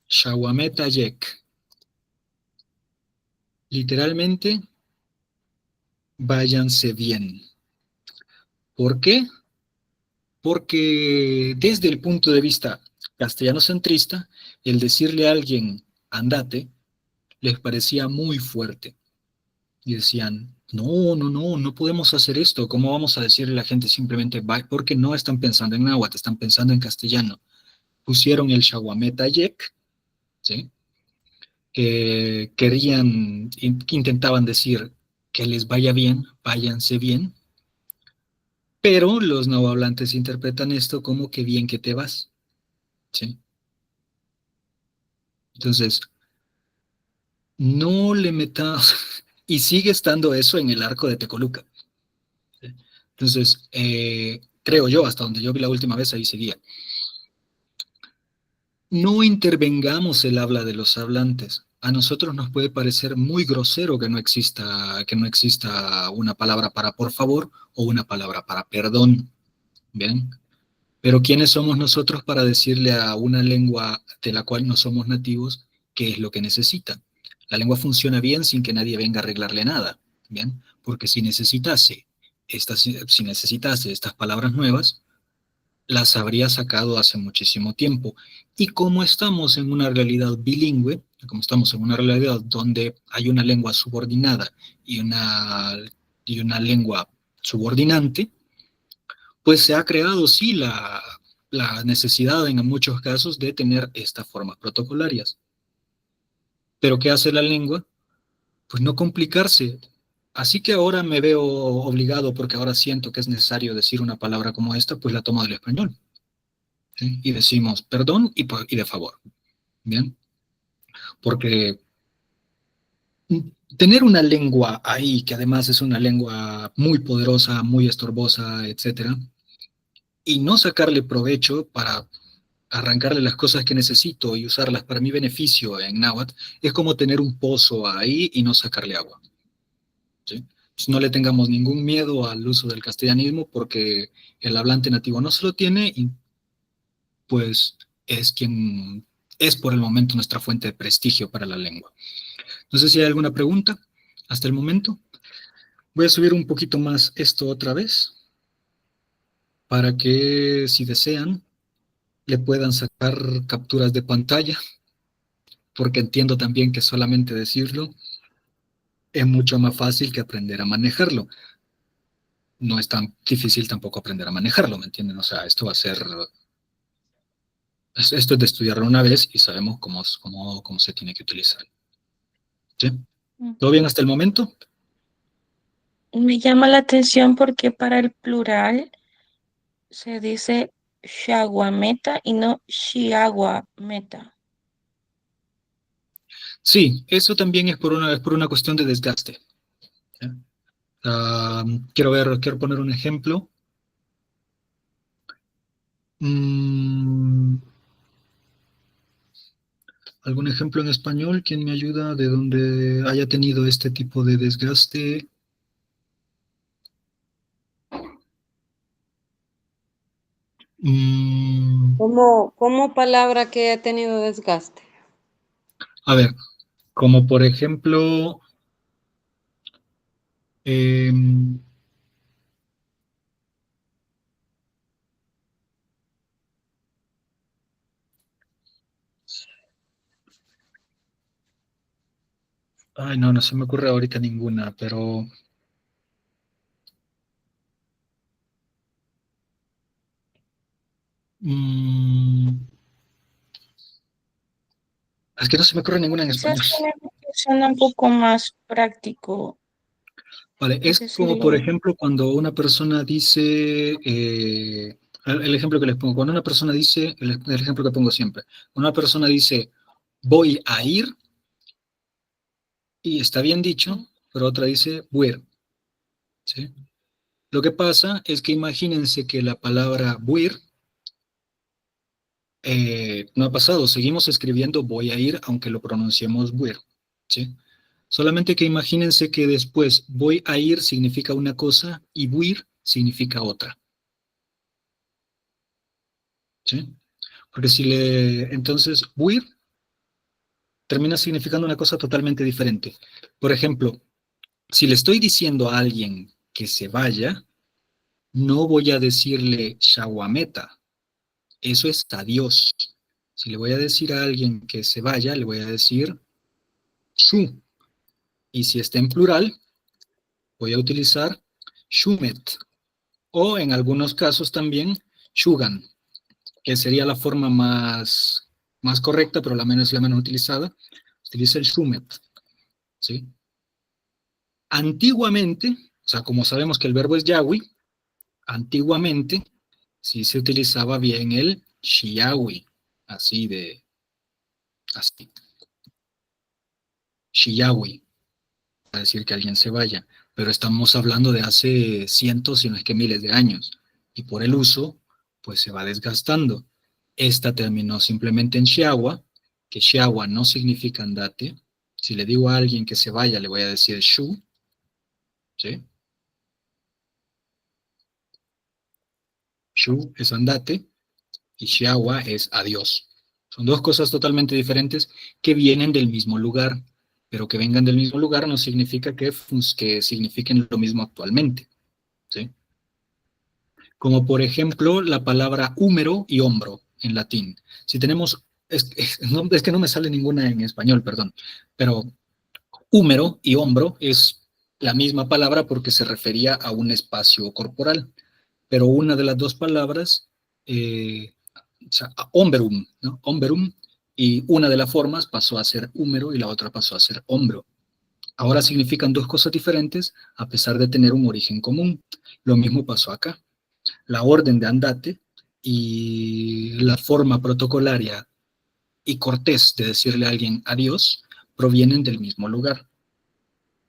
Shawameta Yek. Literalmente, váyanse bien. ¿Por qué? Porque desde el punto de vista castellano-centrista, el decirle a alguien andate les parecía muy fuerte. Y decían, no, no, no, no podemos hacer esto. ¿Cómo vamos a decirle a la gente simplemente va? Porque no están pensando en náhuatl, están pensando en castellano. Pusieron el Shawameta Yek, ¿sí? Que que intentaban decir que les vaya bien, váyanse bien, pero los nahuablantes interpretan esto como que bien que te vas, ¿sí? Entonces, no le metamos, y sigue estando eso en el arco de Tecoluca. ¿Sí? Entonces, creo yo, hasta donde yo vi la última vez, ahí seguía. No intervengamos el habla de los hablantes. A nosotros nos puede parecer muy grosero que no exista una palabra para por favor o una palabra para perdón. ¿Bien? Pero ¿quiénes somos nosotros para decirle a una lengua de la cual no somos nativos qué es lo que necesita? La lengua funciona bien sin que nadie venga a arreglarle nada, ¿bien? Porque si necesitase estas palabras nuevas, las habría sacado hace muchísimo tiempo. Y como estamos en una realidad bilingüe, como estamos en una realidad donde hay una lengua subordinada y una lengua subordinante, pues se ha creado, sí, la necesidad en muchos casos de tener estas formas protocolarias. Pero ¿qué hace la lengua? Pues no complicarse. Así que ahora me veo obligado, porque ahora siento que es necesario decir una palabra como esta, pues la tomo del español. ¿Sí? Y decimos perdón y de favor. ¿Bien? Porque tener una lengua ahí, que además es una lengua muy poderosa, muy estorbosa, etcétera, y no sacarle provecho para arrancarle las cosas que necesito y usarlas para mi beneficio en náhuatl, es como tener un pozo ahí y no sacarle agua. ¿Sí? Pues no le tengamos ningún miedo al uso del castellanismo porque el hablante nativo no se lo tiene y pues es por el momento nuestra fuente de prestigio para la lengua. No sé si hay alguna pregunta hasta el momento. Voy a subir un poquito más esto otra vez para que, si desean, le puedan sacar capturas de pantalla, porque entiendo también que solamente decirlo es mucho más fácil que aprender a manejarlo. No es tan difícil tampoco aprender a manejarlo, ¿me entienden? O sea, esto es de estudiarlo una vez y sabemos cómo se tiene que utilizar. ¿Sí? Mm. ¿Todo bien hasta el momento? Me llama la atención porque para el plural se dice shaguameta y no shiaguameta. Sí, eso también es por una cuestión de desgaste. ¿Ya? Quiero poner un ejemplo. Mm, ¿Algún ejemplo en español? ¿Quién me ayuda de donde haya tenido este tipo de desgaste? Mm, ¿Cómo palabra que haya tenido desgaste? a ver, como por ejemplo, em, ay, no se me ocurre ahorita ninguna, pero mm, es que no se me ocurre ninguna en Quizás español. tenemos que suena un poco más práctico Vale, es como por decirlo. ejemplo cuando una persona dice, el ejemplo que les pongo, cuando una persona dice, el ejemplo que pongo siempre, cuando una persona dice, voy a ir, y está bien dicho, pero otra dice, voy, ¿sí? Lo que pasa es que imagínense que la palabra buir no ha pasado, seguimos escribiendo voy a ir aunque lo pronunciemos buir, ¿sí? Solamente que imagínense que después voy a ir significa una cosa y buir significa otra, ¿sí? Porque entonces buir termina significando una cosa totalmente diferente. Por ejemplo, si le estoy diciendo a alguien que se vaya, no voy a decirle shawameta, eso es adiós. Si le voy a decir a alguien que se vaya, le voy a decir shu. Y si está en plural, voy a utilizar shumet. O en algunos casos también shugan, que sería la forma más correcta, pero la menos utilizada. Utiliza el shumet, ¿sí? Antiguamente, o sea, como sabemos que el verbo es yawi, antiguamente sí se utilizaba bien el shiawi, así, shiawi, para decir que alguien se vaya, pero estamos hablando de hace cientos, si no es que miles de años, y por el uso, pues se va desgastando. Esta terminó simplemente en shiawa, que shiawa no significa andate. Si le digo a alguien que se vaya, le voy a decir shu, ¿sí? Shu es andate, y shiawa es adiós. Son dos cosas totalmente diferentes que vienen del mismo lugar, pero que vengan del mismo lugar no significa que signifiquen lo mismo actualmente, ¿sí? Como por ejemplo la palabra húmero y hombro en latín. Si tenemos, es que no me sale ninguna en español, perdón, pero húmero y hombro es la misma palabra porque se refería a un espacio corporal, pero una de las dos palabras, o sea, homberum, ¿no? Homberum, y una de las formas pasó a ser húmero y la otra pasó a ser hombro. Ahora significan dos cosas diferentes a pesar de tener un origen común. Lo mismo pasó acá. La orden de andate y la forma protocolaria y cortés de decirle a alguien adiós provienen del mismo lugar,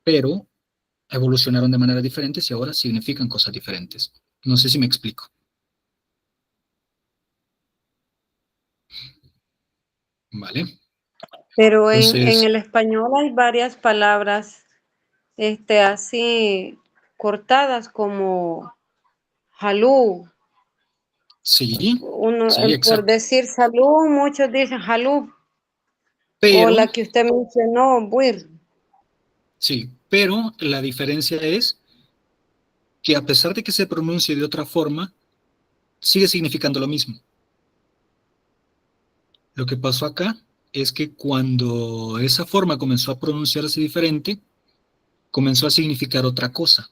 pero evolucionaron de maneras diferentes y ahora significan cosas diferentes. No sé si me explico. ¿Vale? Pero en Entonces, el español hay varias palabras así cortadas como jalú. sí, Uno, sí, por exacto. decir salud, muchos dicen jalú. O Pero, la que usted mencionó, buir. sí, pero la diferencia es que a pesar de que se pronuncie de otra forma, sigue significando lo mismo. Lo que pasó acá es que cuando esa forma comenzó a pronunciarse diferente, comenzó a significar otra cosa,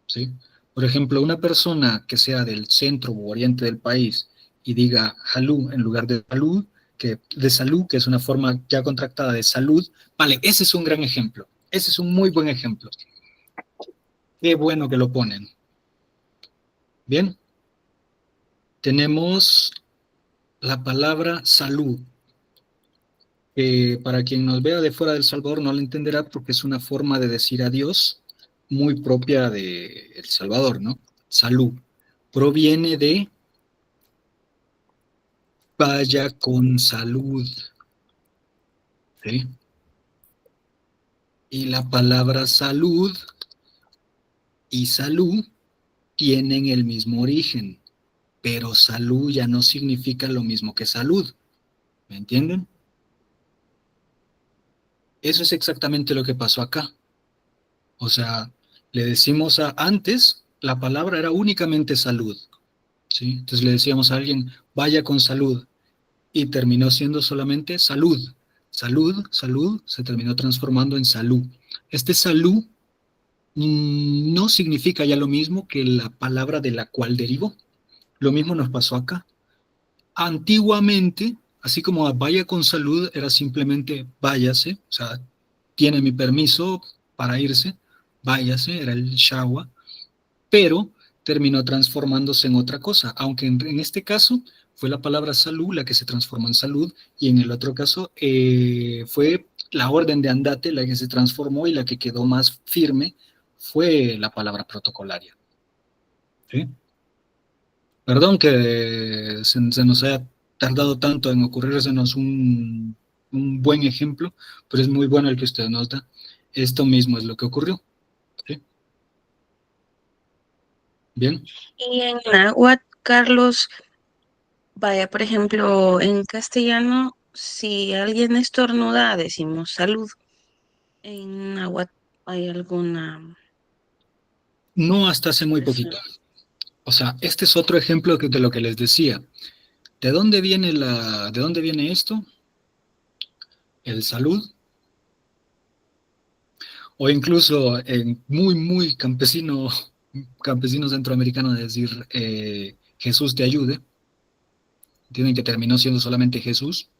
¿sí? Por ejemplo, una persona que sea del centro u oriente del país y diga halú en lugar de salud, de salud, que es una forma ya contractada de salud, vale, ese es un gran ejemplo, ese es un muy buen ejemplo. Qué bueno que lo ponen. Bien. Tenemos la palabra salud. Para quien nos vea de fuera del Salvador no lo entenderá porque es una forma de decir adiós muy propia de El Salvador, ¿no? Salud. Proviene de vaya con salud, ¿sí? Y la palabra salud y salud tienen el mismo origen, pero salud ya no significa lo mismo que salud, ¿me entienden? Eso es exactamente lo que pasó acá. O sea, le decimos antes, la palabra era únicamente salud, ¿sí? Entonces le decíamos a alguien, vaya con salud, y terminó siendo solamente salud. Salud, salud, se terminó transformando en salud. Este salud no significa ya lo mismo que la palabra de la cual derivó. Lo mismo nos pasó acá. Antiguamente, así como vaya con salud, era simplemente váyase, o sea, tiene mi permiso para irse, váyase, era el shawa, pero terminó transformándose en otra cosa, aunque en este caso fue la palabra salud la que se transformó en salud, y en el otro caso fue la orden de andate la que se transformó y la que quedó más firme fue la palabra protocolaria. ¿Sí? Perdón que se nos haya tardado tanto en ocurrírsenos un buen ejemplo, pero es muy bueno el que usted nos da. Esto mismo es lo que ocurrió. ¿Sí? Bien. Y en náhuatl, Carlos, vaya, por ejemplo, en castellano, si alguien estornuda, decimos salud. En náhuatl hay alguna No hasta hace muy expresión. poquito. O sea, este es otro ejemplo de lo que les decía. ¿De dónde viene esto? El salud. O incluso en muy campesino centroamericano de decir Jesús te ayude. Tienen que terminó siendo solamente Jesús.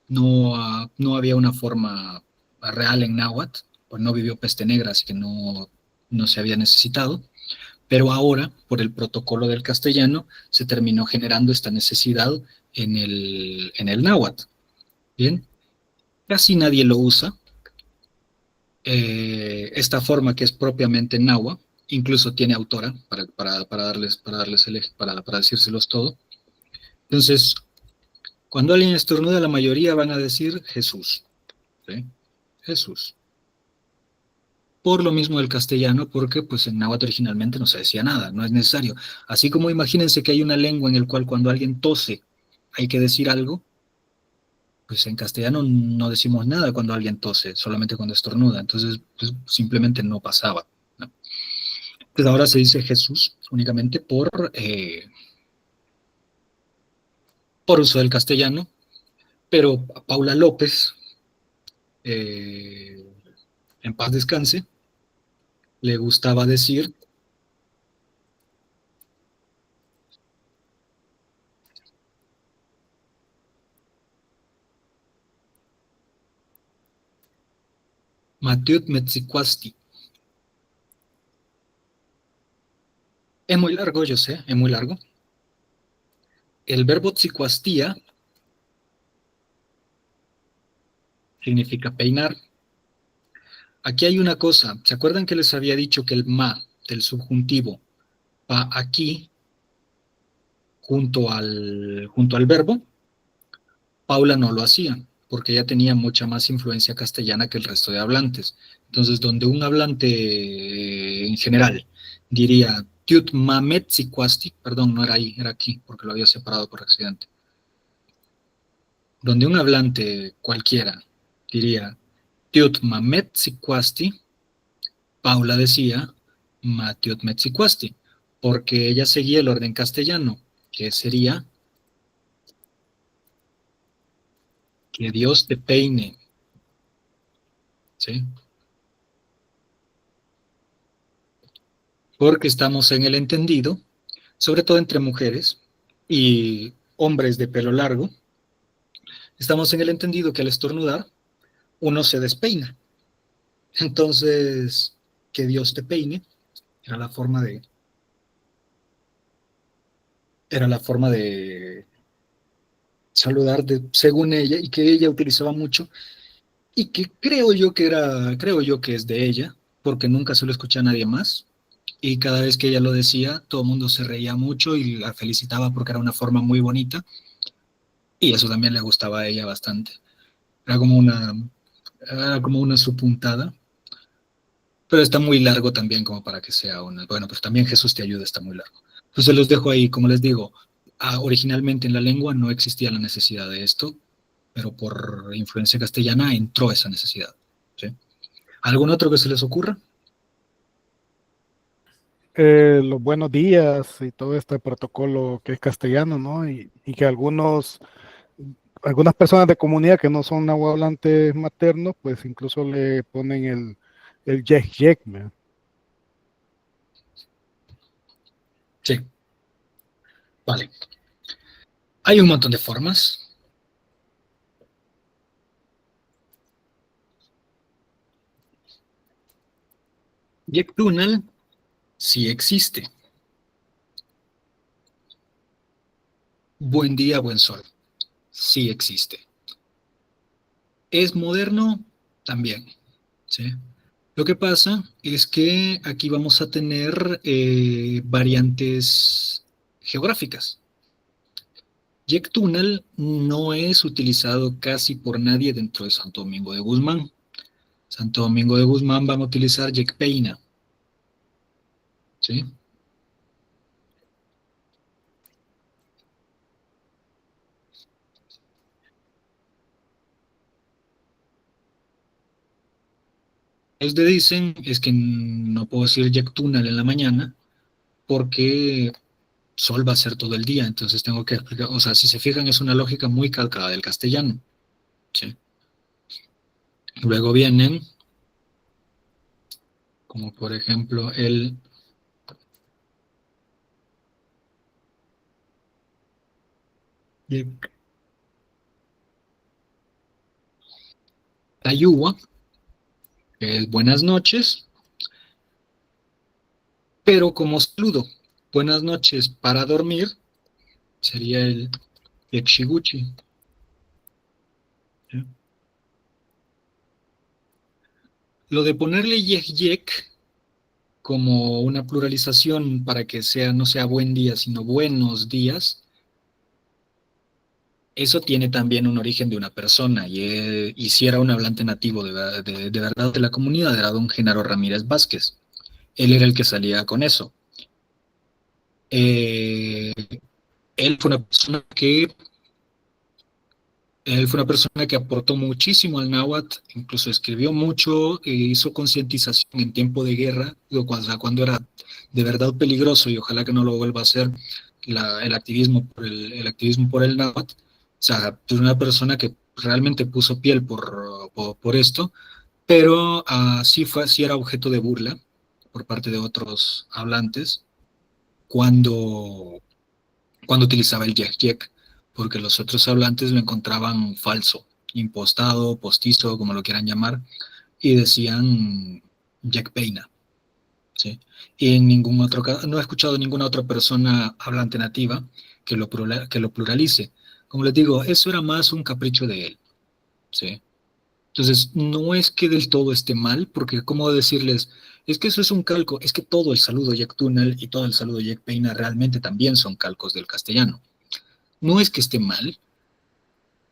No, no había una forma real en náhuatl, pues no vivió peste negra, así que no se había necesitado. Pero ahora, por el protocolo del castellano, se terminó generando esta necesidad en el náhuatl. Bien, casi nadie lo usa. Esta forma que es propiamente náhuatl, incluso tiene autora para decírselos todo. Entonces, cuando alguien estornuda, la mayoría van a decir Jesús. ¿Sí? Jesús. Por lo mismo del castellano, porque pues en náhuatl originalmente no se decía nada, no es necesario. Así como imagínense que hay una lengua en la cual cuando alguien tose hay que decir algo, pues en castellano no decimos nada cuando alguien tose, solamente cuando estornuda, entonces pues, simplemente no pasaba, ¿no? Pues ahora se dice Jesús únicamente por uso del castellano, pero Paula López, eh, en paz descanse, le gustaba decir Matiut Metzicuasti. Es muy largo, yo sé, es muy largo. El verbo tzicuastía significa peinar. Aquí hay una cosa, ¿se acuerdan que les había dicho que el ma del subjuntivo va aquí junto al verbo? Paula no lo hacía, porque ella tenía mucha más influencia castellana que el resto de hablantes. Entonces, donde un hablante en general diría tiut mamet tzicuasti, perdón, no era ahí, era aquí, porque lo había separado por accidente. Donde un hablante cualquiera diría tiut mamet tzicuasti, Paula decía Matiot Metzicuasti, porque ella seguía el orden castellano, que sería que Dios te peine. ¿Sí? Porque estamos en el entendido, sobre todo entre mujeres y hombres de pelo largo, estamos en el entendido que al estornudar uno se despeina. Entonces, que Dios te peine Era la forma de, era la forma de saludar según ella y que ella utilizaba mucho y que creo yo que es de ella, porque nunca se lo escuché a nadie más. Y cada vez que ella lo decía, todo el mundo se reía mucho y la felicitaba porque era una forma muy bonita y eso también le gustaba a ella bastante. Era como era como una supuntada, pero está muy largo también como para que sea una. Bueno, pues también Jesús te ayuda, está muy largo. Entonces los dejo ahí, como les digo, originalmente en la lengua no existía la necesidad de esto, pero por influencia castellana entró esa necesidad. ¿Sí? ¿Algún otro que se les ocurra? Los buenos días y todo este protocolo que es castellano, ¿no? Y que algunas personas de comunidad que no son nahuatlantes maternos, pues incluso le ponen el yek yek, ¿me? Sí, vale. Hay un montón de formas. Yectunal sí existe. Buen día, buen sol. Sí existe. ¿Es moderno? También. ¿Sí? Lo que pasa es que aquí vamos a tener variantes geográficas. Yectunal no es utilizado casi por nadie dentro de Santo Domingo de Guzmán. Santo Domingo de Guzmán van a utilizar Yecpeina. ¿Sí? Ellos te dicen es que no puedo decir Yectunal en la mañana porque sol va a ser todo el día, entonces tengo que explicar, o sea, si se fijan es una lógica muy calcada del castellano. ¿Sí? Luego vienen, como por ejemplo el Tayúa, que es buenas noches, pero como saludo, buenas noches para dormir, sería el Yekshiguchi. ¿Sí? Lo de ponerle yek yek como una pluralización para que sea, no sea buen día, sino buenos días, eso tiene también un origen de una persona, y si era un hablante nativo de verdad de la comunidad, era don Genaro Ramírez Vázquez. Él era el que salía con eso. Eh, él fue una persona que Él fue una persona que aportó muchísimo al náhuatl, incluso escribió mucho, hizo concientización en tiempo de guerra, digo, cuando era de verdad peligroso, y ojalá que no lo vuelva a hacer el activismo por el náhuatl. O sea, es una persona que realmente puso piel por esto, pero sí era objeto de burla por parte de otros hablantes cuando utilizaba el yek yek, porque los otros hablantes lo encontraban falso, impostado, postizo, como lo quieran llamar, y decían yek peina. ¿Sí? Y en ningún otro caso, no he escuchado ninguna otra persona hablante nativa que lo pluralice. Como les digo, eso era más un capricho de él. ¿Sí? Entonces, no es que del todo esté mal, porque cómo decirles, es que eso es un calco, es que todo el saludo yectunal y todo el saludo yecpeina realmente también son calcos del castellano. No es que esté mal,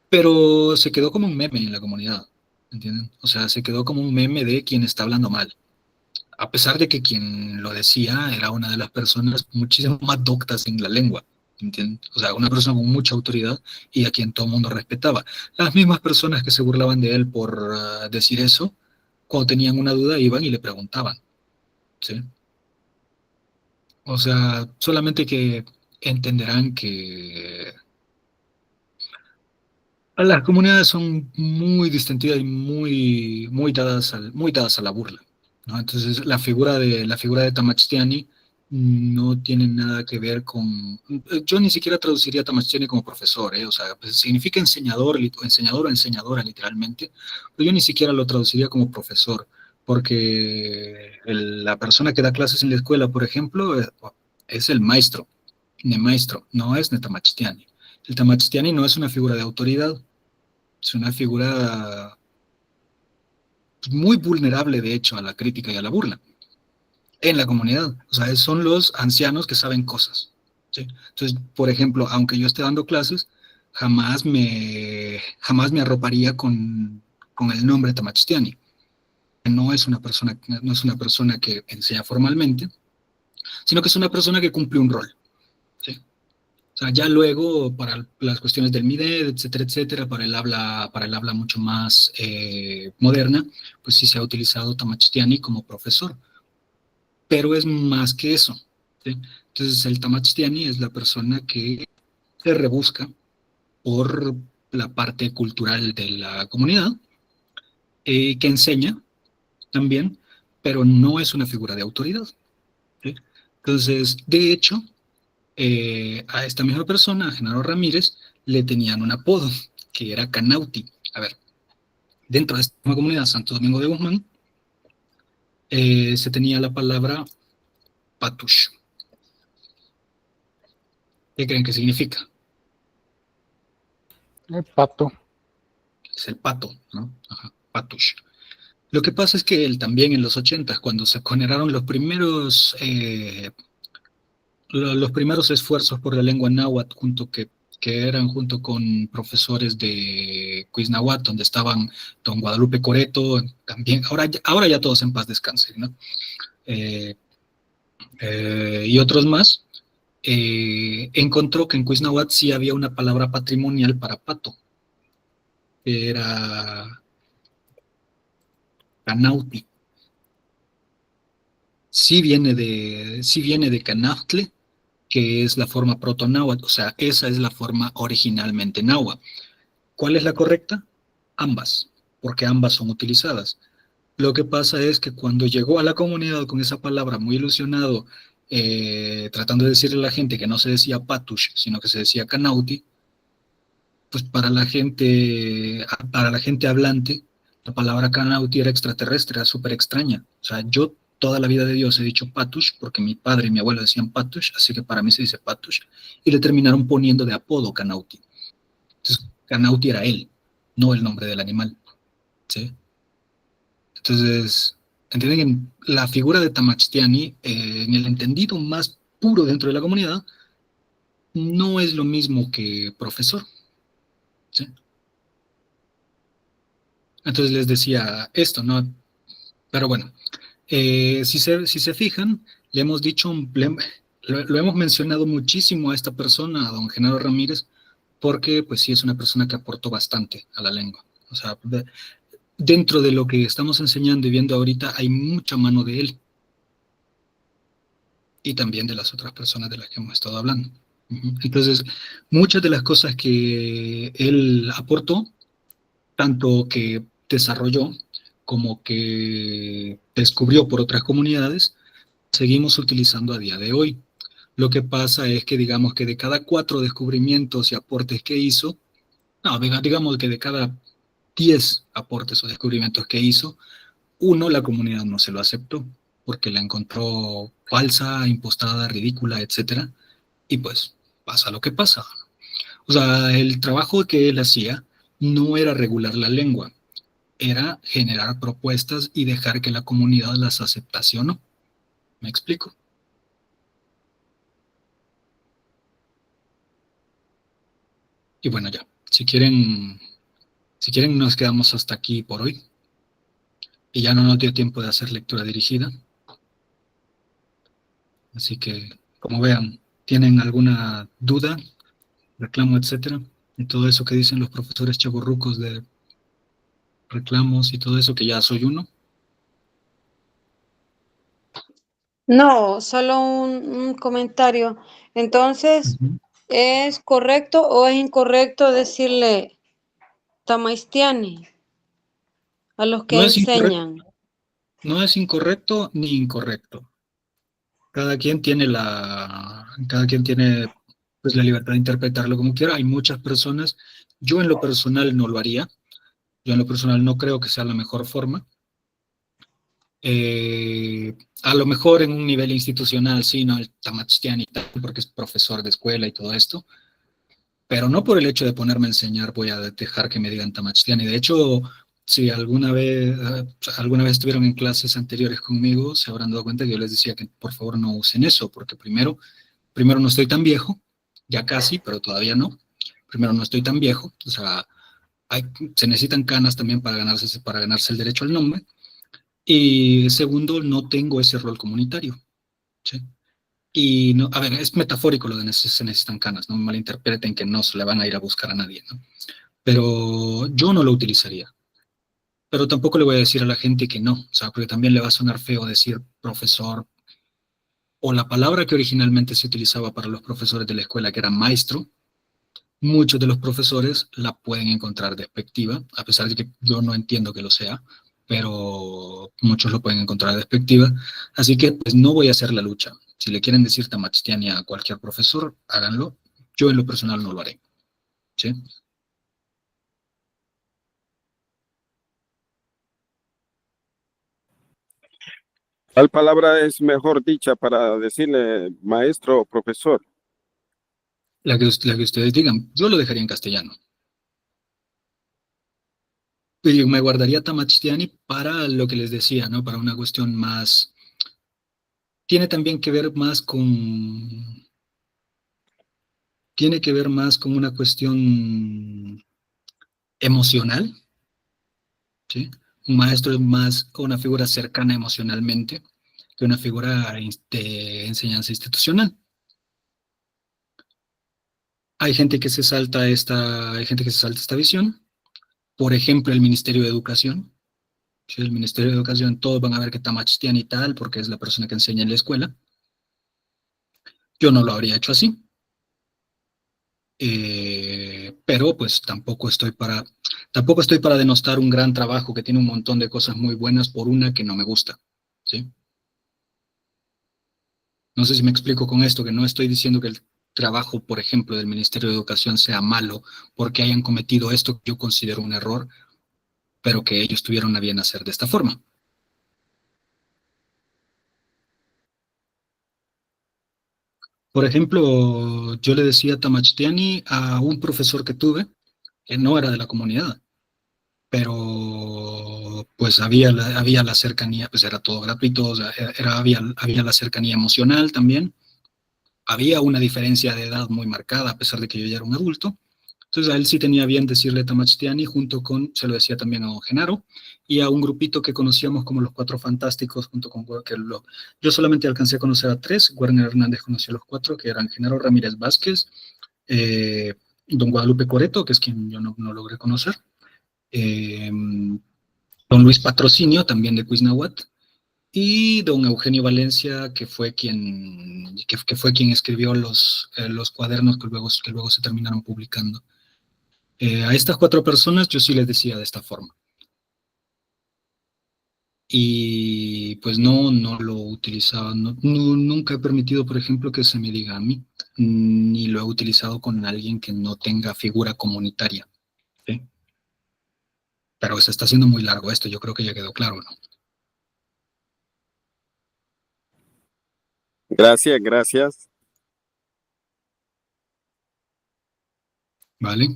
pero se quedó como un meme en la comunidad, ¿entienden? O sea, se quedó como un meme de quien está hablando mal, a pesar de que quien lo decía era una de las personas muchísimo más doctas en la lengua, ¿entienden? O sea, una persona con mucha autoridad y a quien todo el mundo respetaba. Las mismas personas que se burlaban de él por decir eso, cuando tenían una duda iban y le preguntaban, ¿sí? O sea, solamente que entenderán que las comunidades son muy distintivas y muy dadas a la burla, ¿no? Entonces, la figura de Tamachtiani no tiene nada que ver con... Yo ni siquiera traduciría a Tamachtiani como profesor, ¿eh? O sea, pues, significa enseñador, enseñador o enseñadora, literalmente, pero yo ni siquiera lo traduciría como profesor, porque la persona que da clases en la escuela, por ejemplo, es el maestro, no es Netamachtiani. El Tamachtiani no es una figura de autoridad, es una figura muy vulnerable, de hecho, a la crítica y a la burla en la comunidad. O sea, son los ancianos que saben cosas, ¿sí? Entonces, por ejemplo, aunque yo esté dando clases, jamás me arroparía con el nombre Tamachtiani. No es una persona que enseña formalmente, sino que es una persona que cumple un rol, ¿sí? O sea, ya luego, para las cuestiones del MIDED, etcétera, etcétera, para el habla mucho más moderna, pues sí se ha utilizado Tamachtiani como profesor, pero es más que eso, ¿sí? Entonces, el Tamachtiani es la persona que se rebusca por la parte cultural de la comunidad, que enseña también, pero no es una figura de autoridad, ¿sí? Entonces, de hecho, a esta misma persona, a Genaro Ramírez, le tenían un apodo, que era Canauti. A ver, dentro de esta misma comunidad, Santo Domingo de Guzmán, se tenía la palabra patush. ¿Qué creen que significa? El pato. Es el pato, ¿no? Ajá, patush. Lo que pasa es que él también en los 80, cuando se generaron los primeros esfuerzos por la lengua náhuatl, que eran junto con profesores de Cuiznahuat, donde estaban don Guadalupe Coreto, también, ahora ya todos en paz descansen, ¿no? Eh, y otros más, encontró que en Cuiznahuat sí había una palabra patrimonial para pato, que era canauti. Sí viene de canaftle, que es la forma proto-náhuatl, o sea, esa es la forma originalmente náhuatl. ¿Cuál es la correcta? Ambas, porque ambas son utilizadas. Lo que pasa es que cuando llegó a la comunidad con esa palabra muy ilusionado, tratando de decirle a la gente que no se decía patush, sino que se decía canauti, pues para la gente hablante, la palabra canauti era extraterrestre, era súper extraña. O sea, yo toda la vida de Dios he dicho patush, porque mi padre y mi abuelo decían patush, así que para mí se dice patush, y le terminaron poniendo de apodo canauti. Entonces, canauti era él, no el nombre del animal, ¿sí? Entonces, entienden que la figura de Tamachtiani, en el entendido más puro dentro de la comunidad, no es lo mismo que profesor, ¿sí? Entonces les decía esto, ¿no? Pero bueno, si se fijan, le hemos dicho, lo hemos mencionado muchísimo a esta persona, a don Genaro Ramírez, porque pues sí es una persona que aportó bastante a la lengua. O sea, dentro de lo que estamos enseñando y viendo ahorita hay mucha mano de él y también de las otras personas de las que hemos estado hablando. Entonces, muchas de las cosas que él aportó, tanto que desarrolló como que descubrió por otras comunidades, seguimos utilizando a día de hoy. Lo que pasa es que digamos que de cada 4 descubrimientos y aportes que hizo, no, digamos que de cada 10 aportes o descubrimientos que hizo, uno la comunidad no se lo aceptó porque la encontró falsa, impostada, ridícula, etcétera, y pues pasa lo que pasa. O sea, el trabajo que él hacía no era regular la lengua, era generar propuestas y dejar que la comunidad las aceptase o no. ¿Me explico? Y bueno, ya, si quieren nos quedamos hasta aquí por hoy. Y ya no nos dio tiempo de hacer lectura dirigida. Así que, como vean, ¿tienen alguna duda, reclamo, etcétera? Y todo eso que dicen los profesores chavorrucos de reclamos y todo eso, que ya soy uno. No, solo un comentario. Entonces, ¿es correcto o es incorrecto decirle Tamaistiani a los que No es incorrecto, enseñan? no es incorrecto ni incorrecto. Cada quien tiene pues la libertad de interpretarlo como quiera. Hay muchas personas, yo en lo personal no lo haría, yo en lo personal no creo que sea la mejor forma, A lo mejor en un nivel institucional, sí, ¿no? El Tamachttiani, porque es profesor de escuela y todo esto, pero no por el hecho de ponerme a enseñar voy a dejar que me digan Tamachttiani. De hecho, si alguna vez estuvieron en clases anteriores conmigo, se habrán dado cuenta que yo les decía que por favor no usen eso, porque primero no estoy tan viejo, ya casi, pero todavía no. Primero no estoy tan viejo, o sea, se necesitan canas también para ganarse el derecho al nombre. Y segundo, no tengo ese rol comunitario. ¿Sí? Y no, a ver, es metafórico lo de se necesitan canas, no me malinterpreten que no se le van a ir a buscar a nadie, ¿no? Pero yo no lo utilizaría. Pero tampoco le voy a decir a la gente que no, o sea, porque también le va a sonar feo decir profesor, o la palabra que originalmente se utilizaba para los profesores de la escuela, que era maestro, muchos de los profesores la pueden encontrar despectiva, a pesar de que yo no entiendo que lo sea, pero muchos lo pueden encontrar despectiva. Así que pues no voy a hacer la lucha. Si le quieren decir Tamachttiani a cualquier profesor, háganlo. Yo en lo personal no lo haré. ¿Sí? ¿Cuál palabra es mejor dicha para decirle maestro o profesor? La que ustedes digan. Yo lo dejaría en castellano. Y me guardaría Tamachttiani para lo que les decía, ¿no? Para una cuestión más... Tiene también que ver más con... Tiene que ver más con una cuestión emocional, ¿sí? Un maestro es más una figura cercana emocionalmente que una figura de enseñanza institucional. Hay gente que se salta esta visión. Por ejemplo, el Ministerio de Educación. ¿Sí? El Ministerio de Educación, todos van a ver que Tamachttiani y tal, porque es la persona que enseña en la escuela. Yo no lo habría hecho así. Pero pues tampoco estoy para denostar un gran trabajo que tiene un montón de cosas muy buenas por una que no me gusta. ¿Sí? No sé si me explico con esto, que no estoy diciendo que el trabajo, por ejemplo, del Ministerio de Educación sea malo porque hayan cometido esto que yo considero un error, pero que ellos tuvieron a bien hacer de esta forma. Por ejemplo, yo le decía Tamachttiani a un profesor que tuve, que no era de la comunidad, pero pues había la cercanía, pues era todo gratuito, o sea, había la cercanía emocional también, había una diferencia de edad muy marcada, a pesar de que yo ya era un adulto. Entonces a él sí tenía bien decirle Tamachttiani, junto con, se lo decía también a don Genaro, y a un grupito que conocíamos como los Cuatro Fantásticos, junto con, yo solamente alcancé a conocer a tres, Werner Hernández conoció a los cuatro, que eran Genaro Ramírez Vázquez, eh, don Guadalupe Coreto, que es quien yo no logré conocer, don Luis Patrocinio, también de Cuisnahuat, y don Eugenio Valencia, que fue quien escribió los cuadernos que luego se terminaron publicando. A estas cuatro personas yo sí les decía de esta forma. Y pues no lo utilizaba, nunca he permitido, por ejemplo, que se me diga a mí, ni lo he utilizado con alguien que no tenga figura comunitaria. ¿Sí? Pero se está haciendo muy largo esto, yo creo que ya quedó claro, ¿no? Gracias, gracias. Vale.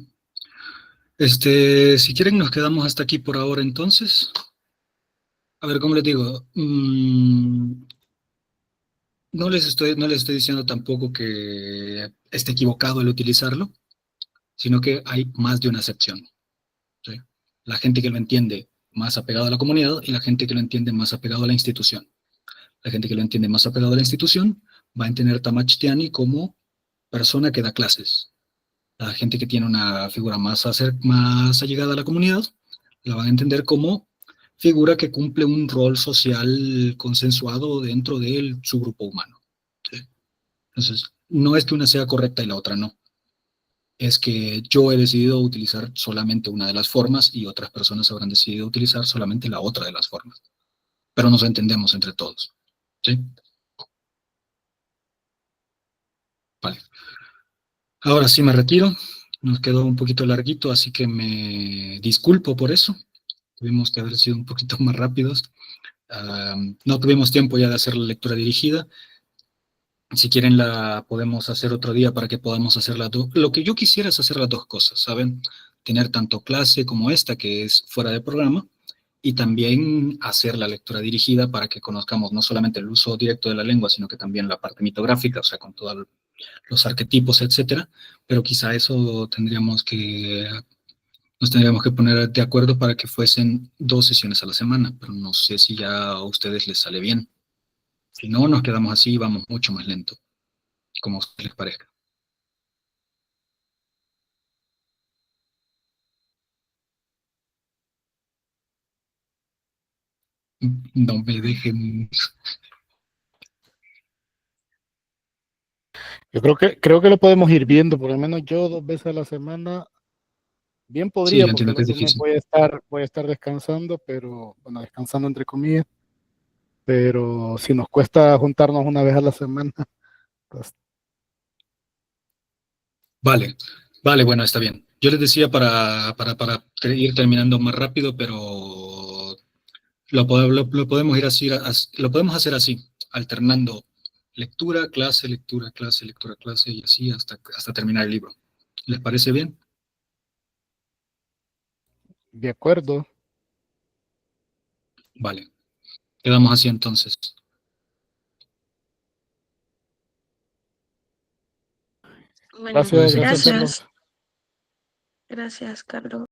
Si quieren nos quedamos hasta aquí por ahora entonces. A ver, ¿cómo les digo? No les estoy diciendo tampoco que esté equivocado el utilizarlo, sino que hay más de una acepción. ¿Sí? La gente que lo entiende más apegado a la comunidad y la gente que lo entiende más apegado a la institución. La gente que lo entiende más apegado a la institución va a entender Tamachttiani como persona que da clases. La gente que tiene una figura más allegada a la comunidad la van a entender como figura que cumple un rol social consensuado dentro de su grupo humano. ¿Sí? Entonces, no es que una sea correcta y la otra no. Es que yo he decidido utilizar solamente una de las formas y otras personas habrán decidido utilizar solamente la otra de las formas. Pero nos entendemos entre todos. ¿Sí? Vale. Ahora sí me retiro. Nos quedó un poquito larguito, así que me disculpo por eso. Tuvimos que haber sido un poquito más rápidos. No tuvimos tiempo ya de hacer la lectura dirigida. Si quieren la podemos hacer otro día para que podamos hacer las dos. Lo que yo quisiera es hacer las dos cosas, ¿saben? Tener tanto clase como esta, que es fuera de programa, y también hacer la lectura dirigida para que conozcamos no solamente el uso directo de la lengua, sino que también la parte mitográfica, o sea, con todos los arquetipos, etcétera. Pero quizá eso nos tendríamos que poner de acuerdo para que fuesen 2 sesiones a la semana, pero no sé si ya a ustedes les sale bien. Si no, nos quedamos así y vamos mucho más lento, como a ustedes les parezca. No me dejen. Yo creo que lo podemos ir viendo, por lo menos yo 2 veces a la semana. Bien Sí, podría, yo porque entiendo el que es otro mes difícil. voy a estar descansando, pero bueno, descansando entre comillas. Pero si nos cuesta juntarnos una vez a la semana, pues Vale, vale, bueno, está bien. Yo les decía ir terminando más rápido, pero lo podemos ir así, lo podemos hacer así, alternando lectura, clase, lectura, clase, lectura, clase, y así hasta terminar el libro. ¿Les parece bien? de acuerdo. Vale, quedamos así entonces. Bueno, Gracias, Cuídense gracias, entonces. gracias. Carlos. Gracias, Carlos.